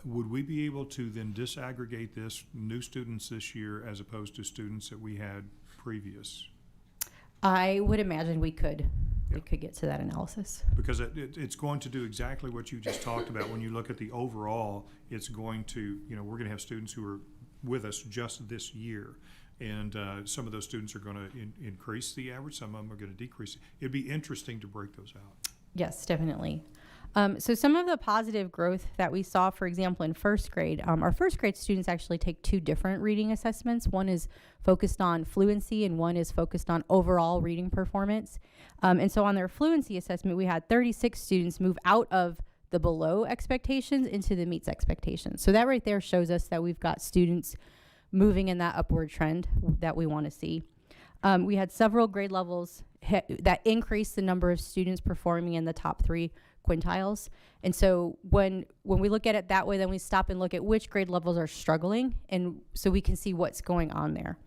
Would we be able to then disaggregate this, new students this year as opposed to students that we had previous? I would imagine we could. We could get to that analysis. Because it's going to do exactly what you just talked about. When you look at the overall, it's going to, we're going to have students who are with us just this year. And some of those students are going to increase the average. Some of them are going to decrease. It'd be interesting to break those out. Yes, definitely. So some of the positive growth that we saw, for example, in first grade, our first grade students actually take 2 different reading assessments. One is focused on fluency and one is focused on overall reading performance. And so on their fluency assessment, we had 36 students move out of the below expectations into the meets expectations. So that right there shows us that we've got students moving in that upward trend that we want to see. We had several grade levels that increased the number of students performing in the top 3 quintiles. And so when we look at it that way, then we stop and look at which grade levels are struggling, and so we can see what's going on there.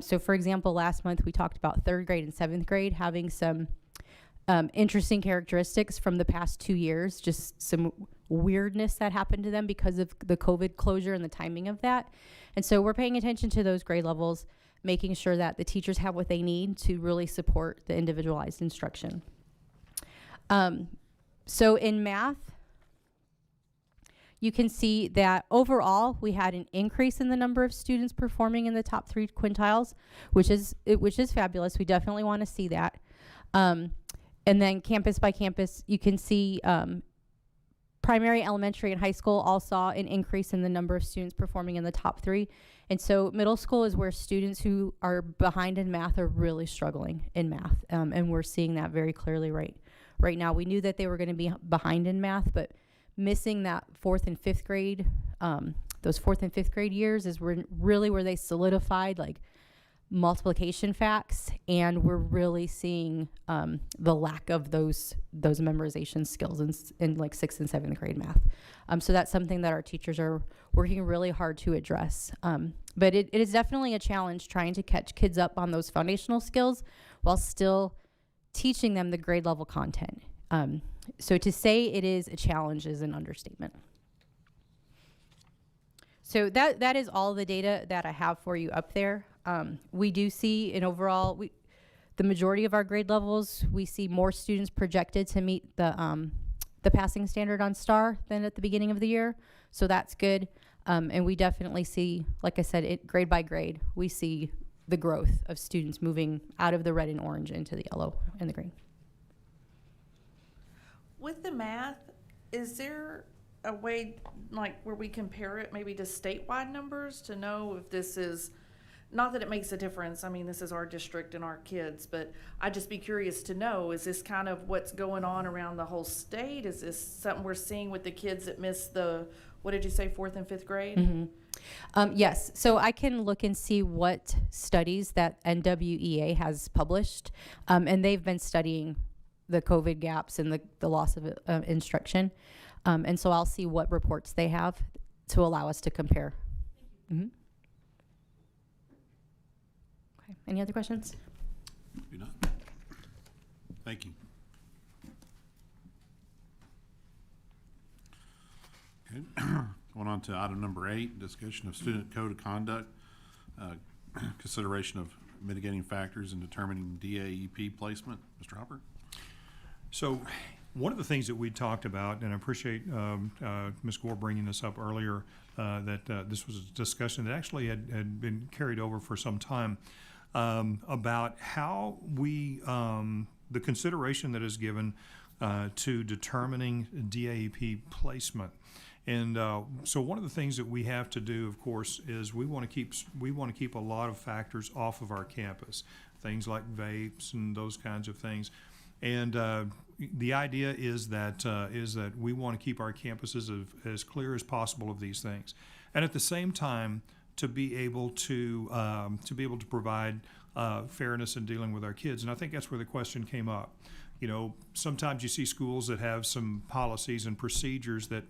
So for example, last month we talked about 3rd grade and 7th grade having some interesting characteristics from the past 2 years, just some weirdness that happened to them because of the COVID closure and the timing of that. And so we're paying attention to those grade levels, making sure that the teachers have what they need to really support the individualized instruction. So in math, you can see that overall we had an increase in the number of students performing in the top 3 quintiles, which is fabulous. We definitely want to see that. And then campus by campus, you can see primary, elementary, and high school all saw an increase in the number of students performing in the top 3. And so middle school is where students who are behind in math are really struggling in math. And we're seeing that very clearly right now. We knew that they were going to be behind in math, but missing that 4th and 5th grade, those 4th and 5th grade years is really where they solidified like multiplication facts, and we're really seeing the lack of those memorization skills in like 6th and 7th grade math. So that's something that our teachers are working really hard to address. But it is definitely a challenge trying to catch kids up on those foundational skills while still teaching them the grade level content. So to say it is a challenge is an understatement. So that is all the data that I have for you up there. We do see in overall, the majority of our grade levels, we see more students projected to meet the passing standard on STAR than at the beginning of the year. So that's good. And we definitely see, like I said, grade by grade, we see the growth of students moving out of the red and orange into the yellow and the green. With the math, is there a way like where we compare it maybe to statewide numbers to know if this is, not that it makes a difference, I mean, this is our district and our kids, but I'd just be curious to know, is this kind of what's going on around the whole state? Is this something we're seeing with the kids that miss the, what did you say, 4th and 5th grade? Mm-hmm. Yes, so I can look and see what studies that NWEA has published, and they've been studying the COVID gaps and the loss of instruction. And so I'll see what reports they have to allow us to compare. Mm-hmm. Okay, any other questions? Do not. Thank you. Okay. Going on to item number 8, discussion of student code of conduct, consideration of mitigating factors in determining DAEP placement. Mr. Hopper? So one of the things that we talked about, and I appreciate Ms. Gore bringing this up earlier, that this was a discussion that actually had been carried over for some time, about how we, the consideration that is given to determining DAEP placement. And so one of the things that we have to do, of course, is we want to keep a lot of factors off of our campus, things like vapes and those kinds of things. And the idea is that we want to keep our campuses as clear as possible of these things, and at the same time to be able to provide fairness in dealing with our kids. And I think that's where the question came up. You know, sometimes you see schools that have some policies and procedures that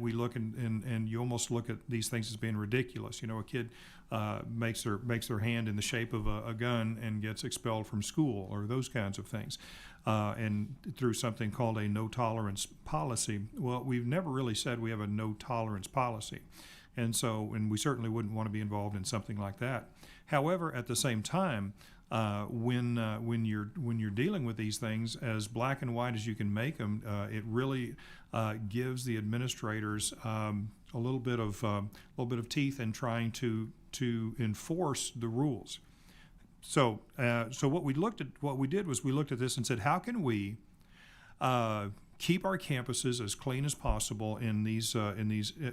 we look and you almost look at these things as being ridiculous. You know, a kid makes their hand in the shape of a gun and gets expelled from school, or those kinds of things, and through something called a no tolerance policy. Well, we've never really said we have a no tolerance policy, and we certainly wouldn't want to be involved in something like that. However, at the same time, when you're dealing with these things as black and white as you can make them, it really gives the administrators a little bit of teeth in trying to enforce the rules. So what we did was we looked at this and said, how can we keep our campuses as clean as possible in these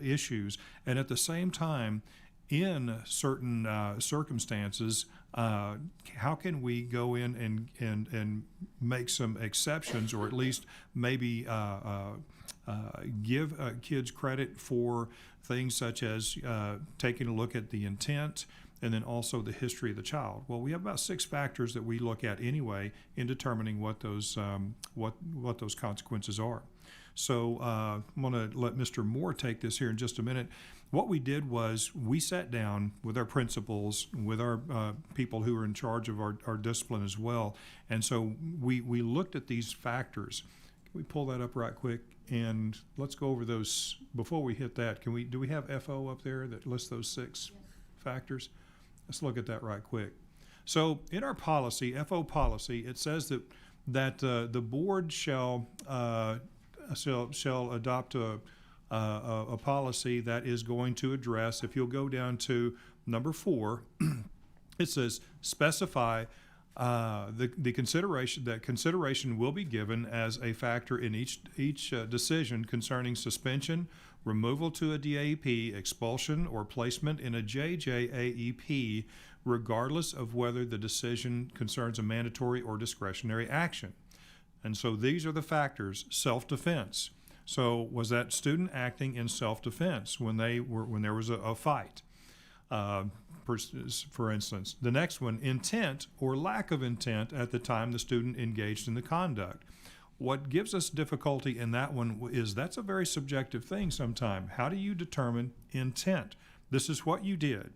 issues, and at the same time, in certain circumstances, how can we go in and make some exceptions, or at least maybe give kids credit for things such as taking a look at the intent and then also the history of the child. Well, we have about 6 factors that we look at anyway in determining what those consequences are. So I'm going to let Mr. Moore take this here in just a minute. What we did was we sat down with our principals, with our people who are in charge of our discipline as well, and so we looked at these factors. Can we pull that up right quick? And let's go over those before we hit that. Do we have FO up there that lists those 6 factors? Let's look at that right quick. So in our policy, FO policy, it says that the board shall adopt a policy that is going to address, if you'll go down to number 4, it says specify the consideration will be given as a factor in each decision concerning suspension, removal to a DAEP, expulsion, or placement in a JJAEP, regardless of whether the decision concerns a mandatory or discretionary action. And so these are the factors. Self-defense. So was that student acting in self-defense when there was a fight? For instance. The next one, intent or lack of intent at the time the student engaged in the conduct. What gives us difficulty in that one is that's a very subjective thing sometimes. How do you determine intent? This is what you did.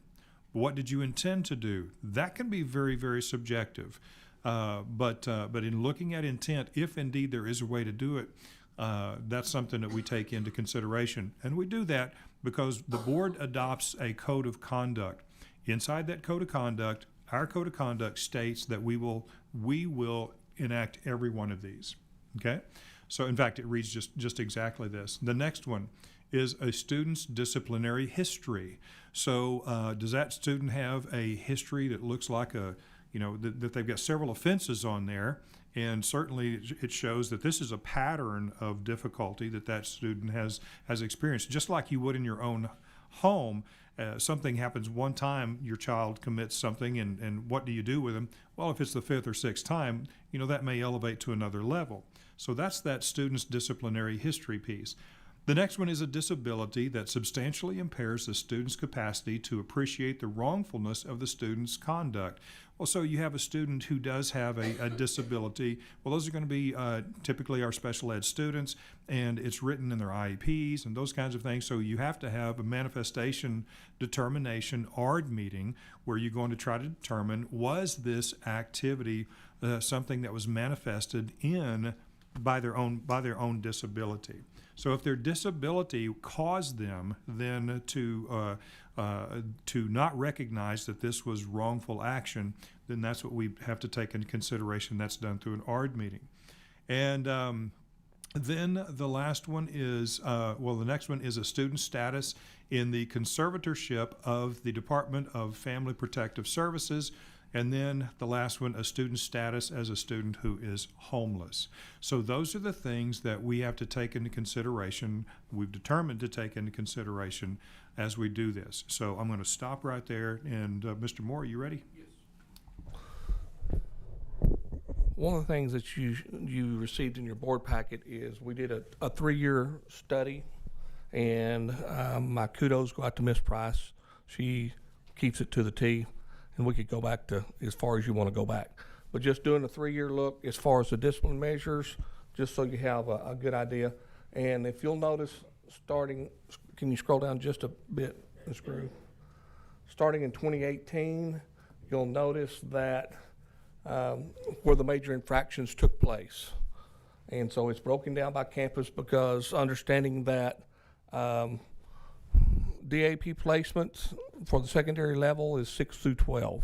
What did you intend to do? That can be very, very subjective. But in looking at intent, if indeed there is a way to do it, that's something that we take into consideration. And we do that because the board adopts a code of conduct. Inside that code of conduct, our code of conduct states that we will enact every one of these. Okay? So in fact, it reads just exactly this. The next one is a student's disciplinary history. So does that student have a history that looks like that they've got several offenses on there? And certainly it shows that this is a pattern of difficulty that student has experienced, just like you would in your own home. Something happens one time, your child commits something, and what do you do with them? Well, if it's the 5th or 6th time, that may elevate to another level. So that's that student's disciplinary history piece. The next one is a disability that substantially impairs the student's capacity to appreciate the wrongfulness of the student's conduct. Well, so you have a student who does have a disability. Well, those are going to be typically our special ed students, and it's written in their IEPs and those kinds of things. So you have to have a manifestation determination ARD meeting where you're going to try to determine, was this activity something that was manifested by their own disability. So if their disability caused them then to not recognize that this was wrongful action, then that's what we have to take into consideration. That's done through an ARD meeting. And then the last one is, the next one is a student status in the conservatorship of the Department of Family Protective Services. And then the last one, a student status as a student who is homeless. So those are the things that we have to take into consideration, we've determined to take into consideration as we do this. So I'm going to stop right there. And Mr. Moore, are you ready? Yes. One of the things that you received in your board packet is we did a 3-year study, and my kudos go out to Ms. Price. She keeps it to the T. And we could go back to as far as you want to go back. But just doing a 3-year look as far as the discipline measures, just so you have a good idea. And if you'll notice, can you scroll down just a bit, Ms. Grew? Starting in 2018, you'll notice that where the major infractions took place. And so it's broken down by campus because understanding that DAP placements for the secondary level is 6 through 12.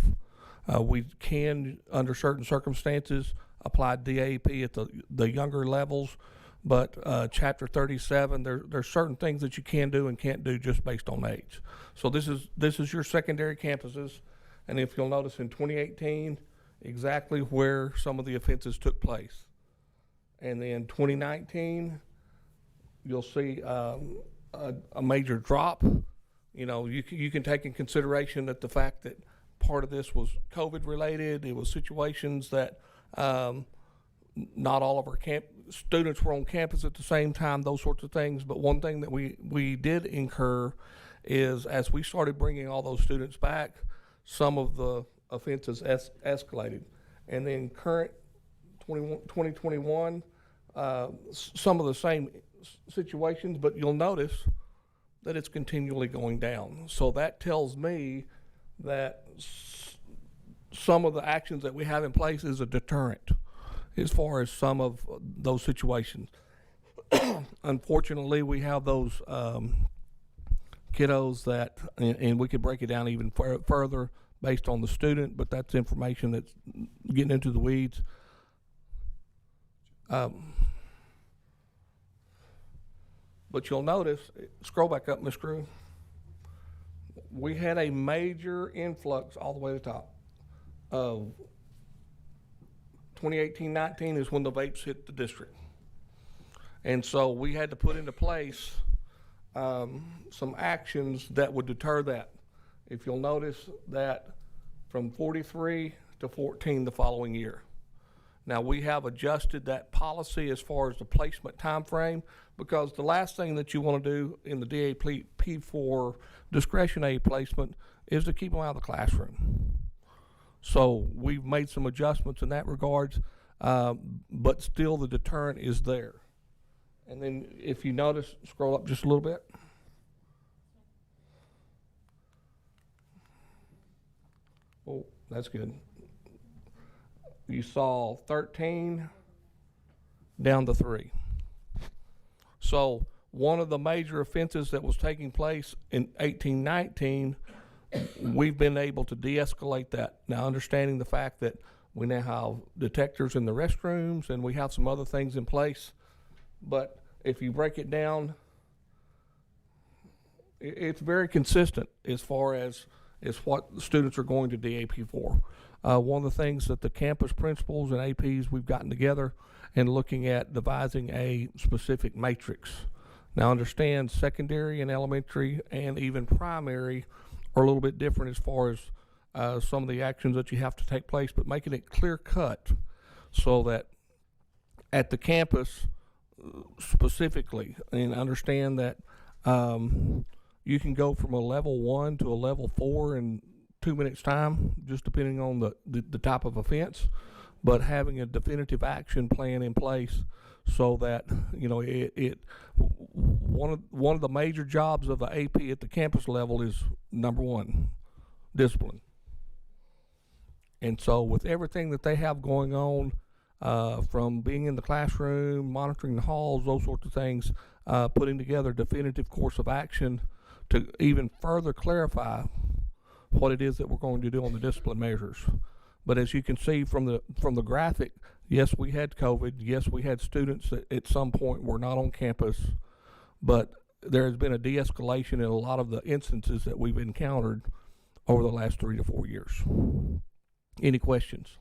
We can, under certain circumstances, apply DAP at the younger levels, but Chapter 37, there's certain things that you can do and can't do just based on age. So this is your secondary campuses, and if you'll notice in 2018, exactly where some of the offenses took place. And then 2019, you'll see a major drop. You can take in consideration that the fact that part of this was COVID related, it was situations that not all of our students were on campus at the same time, those sorts of things. But one thing that we did incur is as we started bringing all those students back, some of the offenses escalated. And then current 2021, some of the same situations, but you'll notice that it's continually going down. So that tells me that some of the actions that we have in place is a deterrent as far as some of those situations. Unfortunately, we have those kiddos that, and we could break it down even further based on the student, but that's information that's getting into the weeds. But you'll notice, scroll back up, Ms. Crew. We had a major influx all the way to the top of 2018-19 is when the vapes hit the district. And so we had to put into place some actions that would deter that. If you'll notice that from 43 to 14 the following year. Now we have adjusted that policy as far as the placement time frame, because the last thing that you want to do in the DAP for discretionary placement is to keep them out of the classroom. So we've made some adjustments in that regards, but still the deterrent is there. And then if you notice, scroll up just a little bit. Oh, that's good. You saw 13 down to 3. So one of the major offenses that was taking place in 18-19, we've been able to de-escalate that. Now, understanding the fact that we now have detectors in the restrooms and we have some other things in place, but if you break it down, it's very consistent as far as what the students are going to DAP for. One of the things that the campus principals and APs, we've gotten together and looking at devising a specific matrix. Now understand, secondary and elementary and even primary are a little bit different as far as some of the actions that you have to take place, but making it clear cut so that at the campus specifically, and understand that you can go from a level 1 to a level 4 in 2 minutes time, just depending on the type of offense, but having a definitive action plan in place so that, you know, one of the major jobs of the AP at the campus level is, number one, discipline. And so with everything that they have going on, from being in the classroom, monitoring the halls, those sorts of things, putting together a definitive course of action to even further clarify what it is that we're going to do on the discipline measures. But as you can see from the graphic, yes, we had COVID. Yes, we had students that at some point were not on campus, but there has been a de-escalation in a lot of the instances that we've encountered over the last 3 to 4 years. Any questions?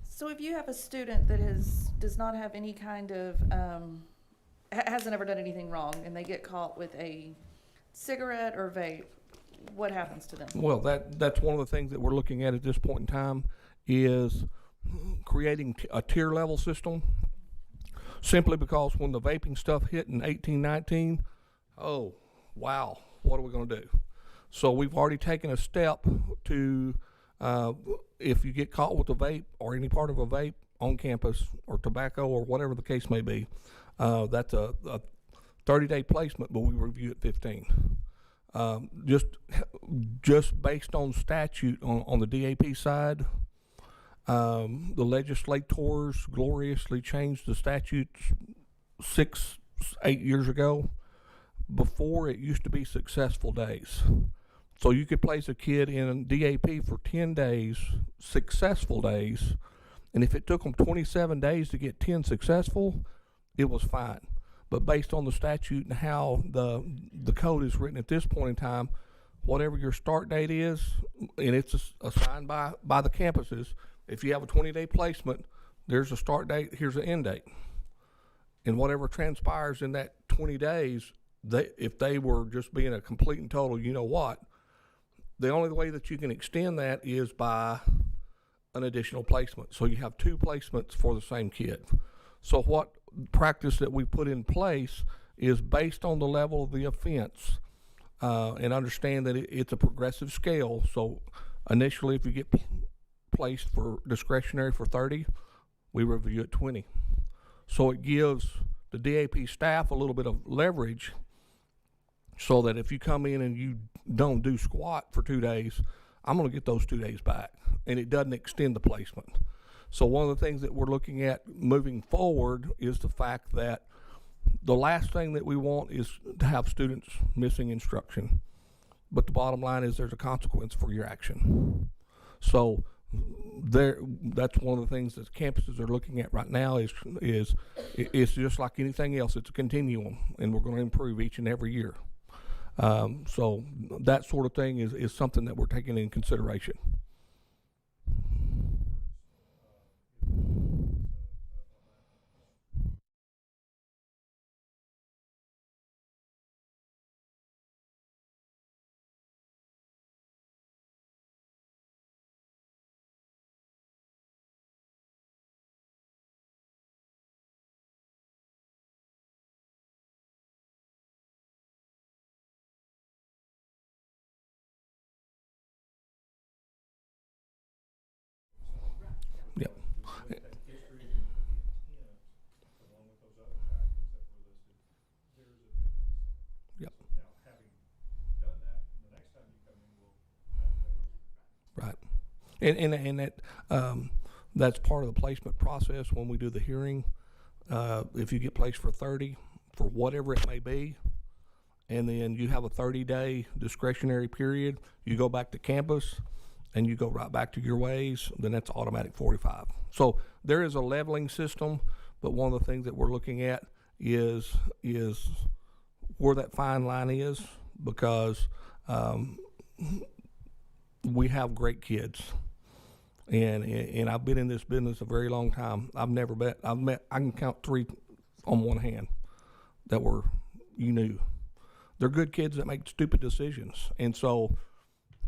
So if you have a student that does not have any kind of, hasn't ever done anything wrong, and they get caught with a cigarette or vape, what happens to them? Well, that's one of the things that we're looking at this point in time is creating a tier level system, simply because when the vaping stuff hit in 18-19, oh, wow, what are we going to do? So we've already taken a step to, if you get caught with a vape or any part of a vape on campus or tobacco or whatever the case may be, that's a 30-day placement, but we review at 15. Just based on statute on the DAP side, the legislators gloriously changed the statutes 6-8 years ago. Before, it used to be successful days. So you could place a kid in DAP for 10 days, successful days, and if it took them 27 days to get 10 successful, it was fine. But based on the statute and how the code is written at this point in time, whatever your start date is, and it's assigned by the campuses, if you have a 20-day placement, there's a start date, here's an end date. And whatever transpires in that 20 days, if they were just being a complete and total, you know what, the only way that you can extend that is by an additional placement. So you have 2 placements for the same kid. So what practice that we put in place is based on the level of the offense. and understand that it's a progressive scale. So initially, if you get placed for discretionary for 30, we review at 20. So it gives the DAP staff a little bit of leverage so that if you come in and you don't do squat for 2 days, I'm going to get those 2 days back, and it doesn't extend the placement. So one of the things that we're looking at moving forward is the fact that the last thing that we want is to have students missing instruction. But the bottom line is there's a consequence for your action. So that's one of the things that campuses are looking at right now is it's just like anything else. It's a continuum, and we're going to improve each and every year. So that sort of thing is something that we're taking in consideration. Yep. Yep. Right. And that's part of the placement process when we do the hearing. If you get placed for 30, for whatever it may be, and then you have a 30-day discretionary period, you go back to campus, and you go right back to your ways, then that's automatic 45. So there is a leveling system, but one of the things that we're looking at is where that fine line is, because we have great kids, and I've been in this business a very long time. I can count 3 on one hand that were knew. They're good kids that make stupid decisions, and so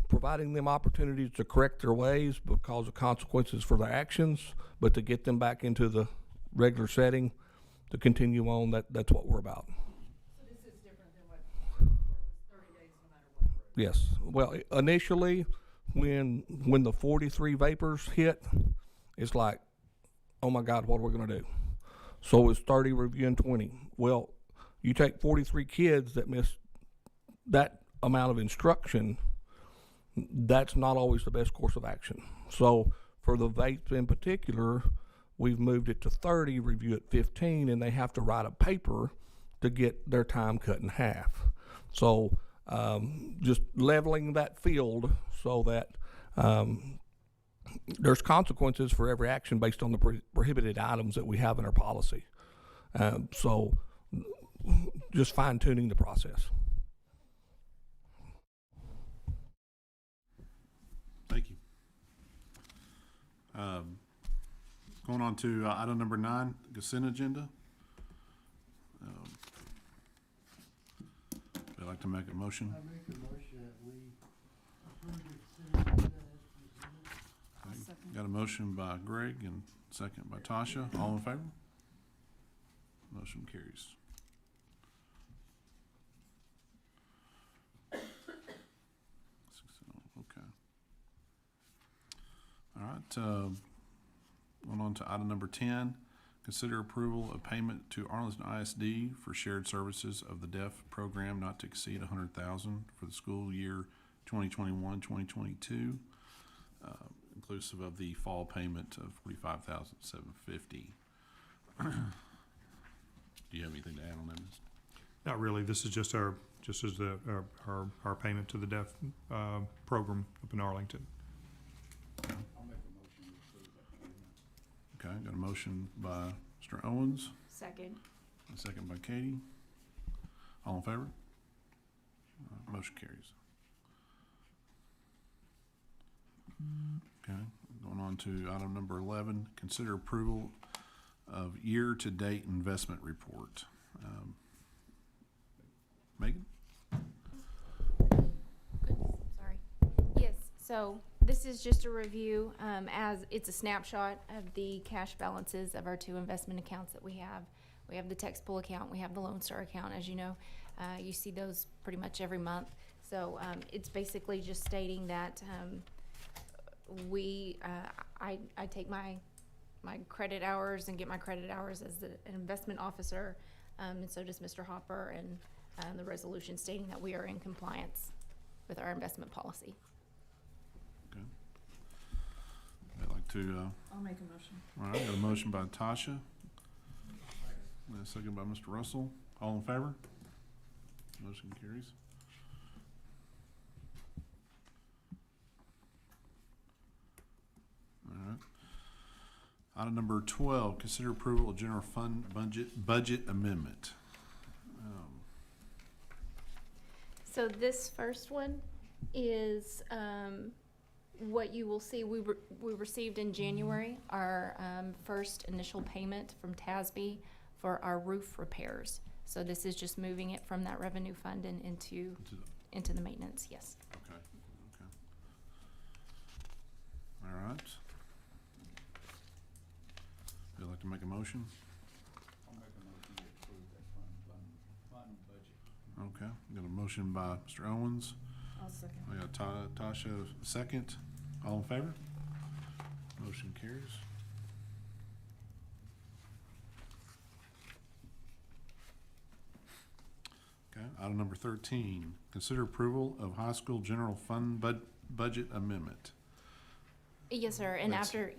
providing them opportunities to correct their ways because of consequences for their actions, but to get them back into the regular setting to continue on, that's what we're about. So this is different than what, where it was 30 days no matter what? Yes. Well, initially, when the 43 vapors hit, it's like, oh my God, what are we going to do? So it's 30 reviewing 20. Well, you take 43 kids that miss that amount of instruction, that's not always the best course of action. So for the vapes in particular, we've moved it to 30, review at 15, and they have to write a paper to get their time cut in half. So just leveling that field so that there's consequences for every action based on the prohibited items that we have in our policy. So just fine-tuning the process. Thank you. Going on to item number 9, consent agenda. I'd like to make a motion. I make a motion that we approve the consent agenda as presented. Got a motion by Greg and second by Tasha. All in favor? Motion carries. Okay. All right. Going on to item number 10. Consider approval of payment to Arlington ISD for shared services of the DEF program not to exceed $100,000 for the school year 2021-2022, inclusive of the fall payment of $45,750. Do you have anything to add on that? Not really. This is just our payment to the DEF program up in Arlington. Okay, got a motion by Mr. Owens, Second. a second by Katie. All in favor? Motion carries. Okay, going on to item number 11, consider approval of year-to-date investment report. Megan? Sorry. Yes, so this is just a review, as it's a snapshot of the cash balances of our 2 investment accounts that we have. We have the Tex Pool account, we have the Lone Star account, as you know. You see those pretty much every month. So it's basically just stating that I take my credit hours and get my credit hours as an investment officer, and so does Mr. Hopper, and the resolution stating that we are in compliance with our investment policy. Okay. I'd like to, I'll make a motion. all right, got a motion by Tasha. And a second by Mr. Russell. All in favor? Motion carries. All right. Item number 12, consider approval of general fund budget amendment. So this first one is what you will see. We received in January our first initial payment from TASB for our roof repairs. So this is just moving it from that revenue fund and into the maintenance. Yes. Okay. Okay. All right. Would you like to make a motion? I'll make a motion to approve that fund budget. Okay, got a motion by Mr. Owens. I'll second. I got Tasha, second. All in favor? Motion carries. Okay, item number 13, consider approval of high school general fund budget amendment. Yes, sir. And That's- after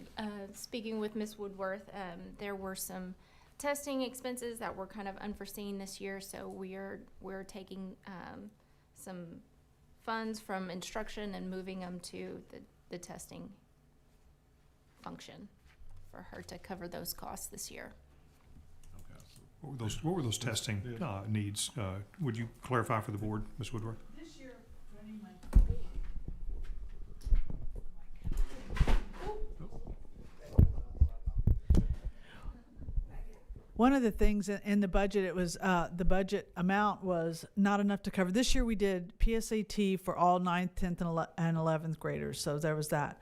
speaking with Ms. Woodworth, there were some testing expenses that were kind of unforeseen this year, so we're taking some funds from instruction and moving them to the testing function for her to cover those costs this year. Okay, so What were those testing needs? Would you clarify for the board, Ms. Woodward? This year, joining my one of the things in the budget, it was the budget amount was not enough to cover. This year we did PSAT for all 9th, 10th, and 11th graders. So there was that,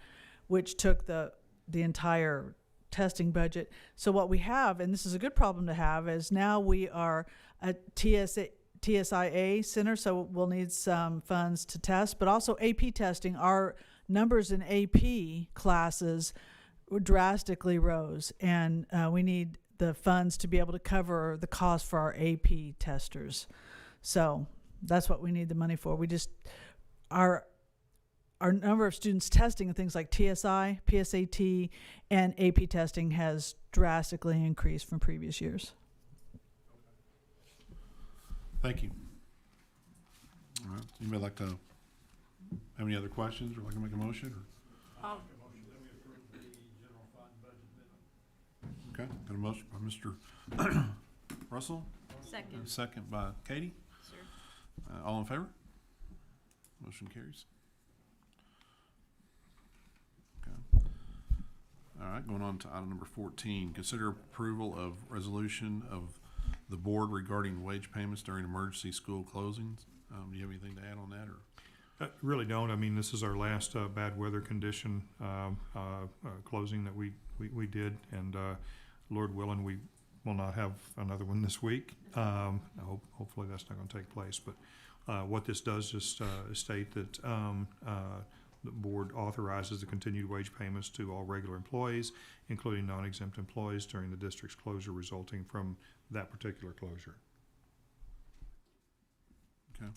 which took the entire testing budget. So what we have, and this is a good problem to have, is now we are a TSIA center, so we'll need some funds to test, but also AP testing. Our numbers in AP classes drastically rose, and we need the funds to be able to cover the cost for our AP testers. So that's what we need the money for. We just, our number of students testing and things like TSI, PSAT, and AP testing has drastically increased from previous years. thank you. All right, anybody like to have any other questions or like to make a motion? Or? I'll make a motion that we approve the general fund budget amendment. Okay, got a motion by Mr. Russell. Second. And a second by Katie. Sure. All in favor? Motion carries. Okay. All right, going on to item number 14. Consider approval of resolution of the board regarding wage payments during emergency school closings. Do you have anything to add on that, or? Really don't. I mean, this is our last bad weather condition closing that we did, and Lord willing, we will not have another one this week. Hopefully that's not going to take place. But what this does is state that the board authorizes the continued wage payments to all regular employees, including non-exempt employees, during the district's closure resulting from that particular closure. Okay.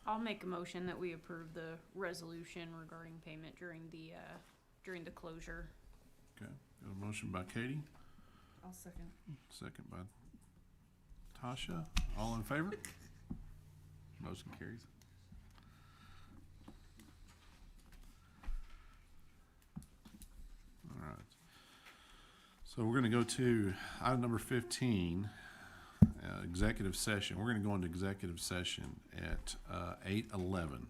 I'll make a motion that we approve the resolution regarding payment during the closure. Okay. Got a motion by Katie, I'll second. second by Tasha. All in favor? Motion carries. All right. So we're going to go to item number 15, executive session. We're going to go into executive session at 8:11.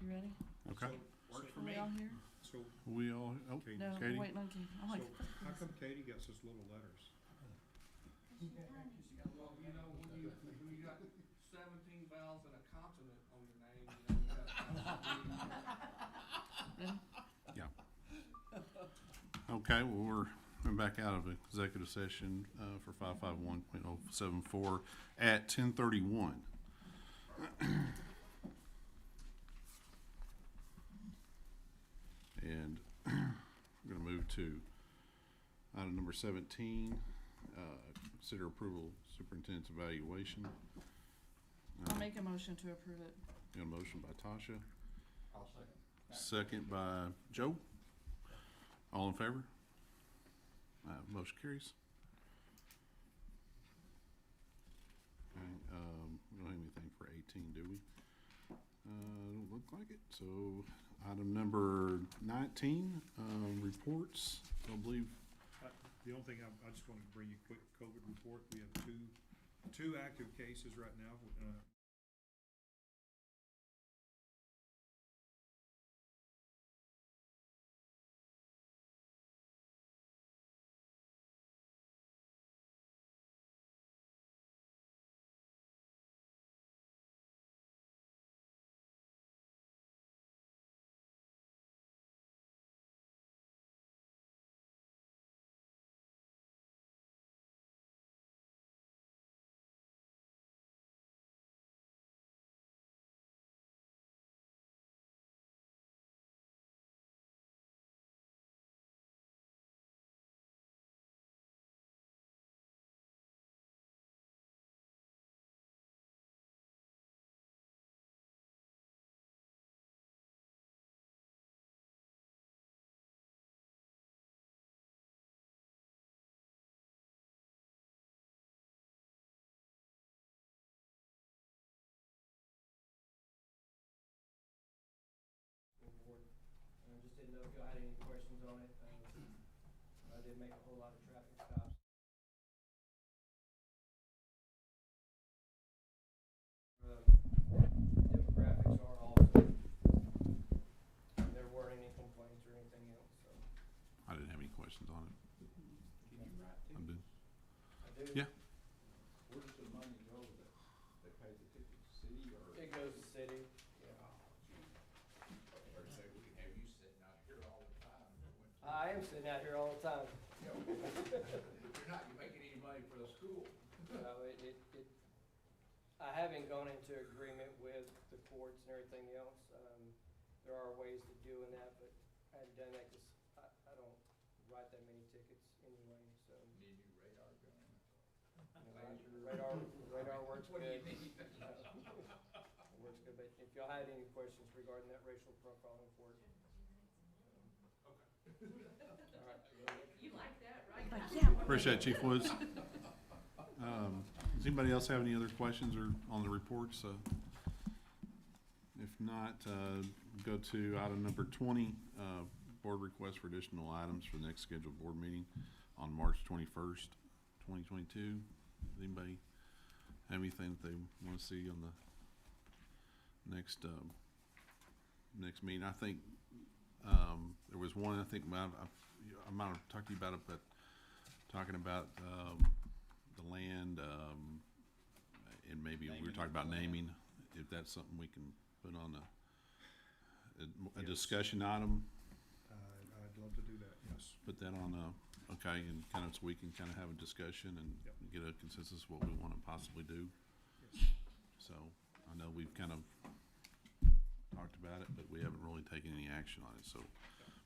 You ready? Okay. Works Are we all here? So, We all, oh, Katie. No, I'm Katie? waiting on Katie. I'm so like, how come Katie got such little letters? Well, you know, when you got 17 vowels and a consonant on your name, you know, Yeah. Okay, well, we're back out of executive session for 551.074 at 10:31. And we're going to move to item number 17, consider approval of superintendent's evaluation. I'll make a motion to approve it. Got a motion by Tasha, I'll second. second by Joe. All in favor? Motion carries. Okay, we don't have anything for 18, do we? Don't look like it. So item number 19, reports. I believe. The only thing I just wanted to bring you a quick COVID report. We have two active cases right now. I just didn't know if y'all had any questions on it. I did make a whole lot of traffic stops. Demographics are also, there weren't any complaints or anything else, so. I didn't have any questions on it. Can you write I did. I do. Yeah. Where does the money go that they pay the ticket, city or? It goes to city, yeah. I am sitting out here all the time. You're not making any money for the school. No, I haven't gone into agreement with the courts and everything else. There are ways to doing that, but I hadn't done that because I don't write that many tickets anyway, so. Need a new radar gun. Radar works What do you good. need? Works good, but if y'all had any questions regarding that racial profiling for it. All right. You like that, right? Appreciate it, Chief Woods. Does anybody else have any other questions or on the reports? If not, go to item number 20, board request for additional items for the next scheduled board meeting on March 21st, 2022. Does anybody have anything that they want to see on the next meeting? I think there was one, I think I might have talked to you about it, but talking about the land, and maybe we were talking about naming, if that's something we can put on a discussion item. I'd love to do that, yes. Put that on okay, and kind of so we can kind of have a discussion and get a consensus of what we want to possibly do. Yes. So I know we've kind of talked about it, but we haven't really taken any action on it. So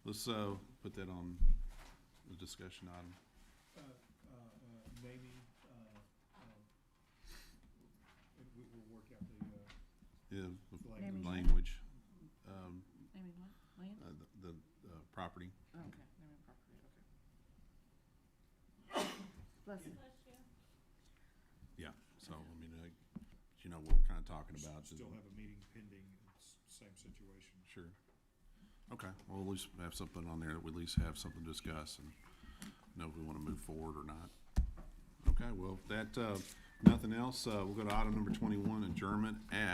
let's put that on the discussion item. Maybe, we'll work out Yeah, language. language. Naming what? Land? The property. Oh, okay, naming property, okay. Bless you. Yeah. So I mean, you know what we're kind of talking about. Still have a meeting pending, it's same situation. Sure. Okay. Well, at least have something on there that we at least have something to discuss and know if we want to move forward or not. Okay. Well, if that nothing else, we'll go to item number 21, adjournment at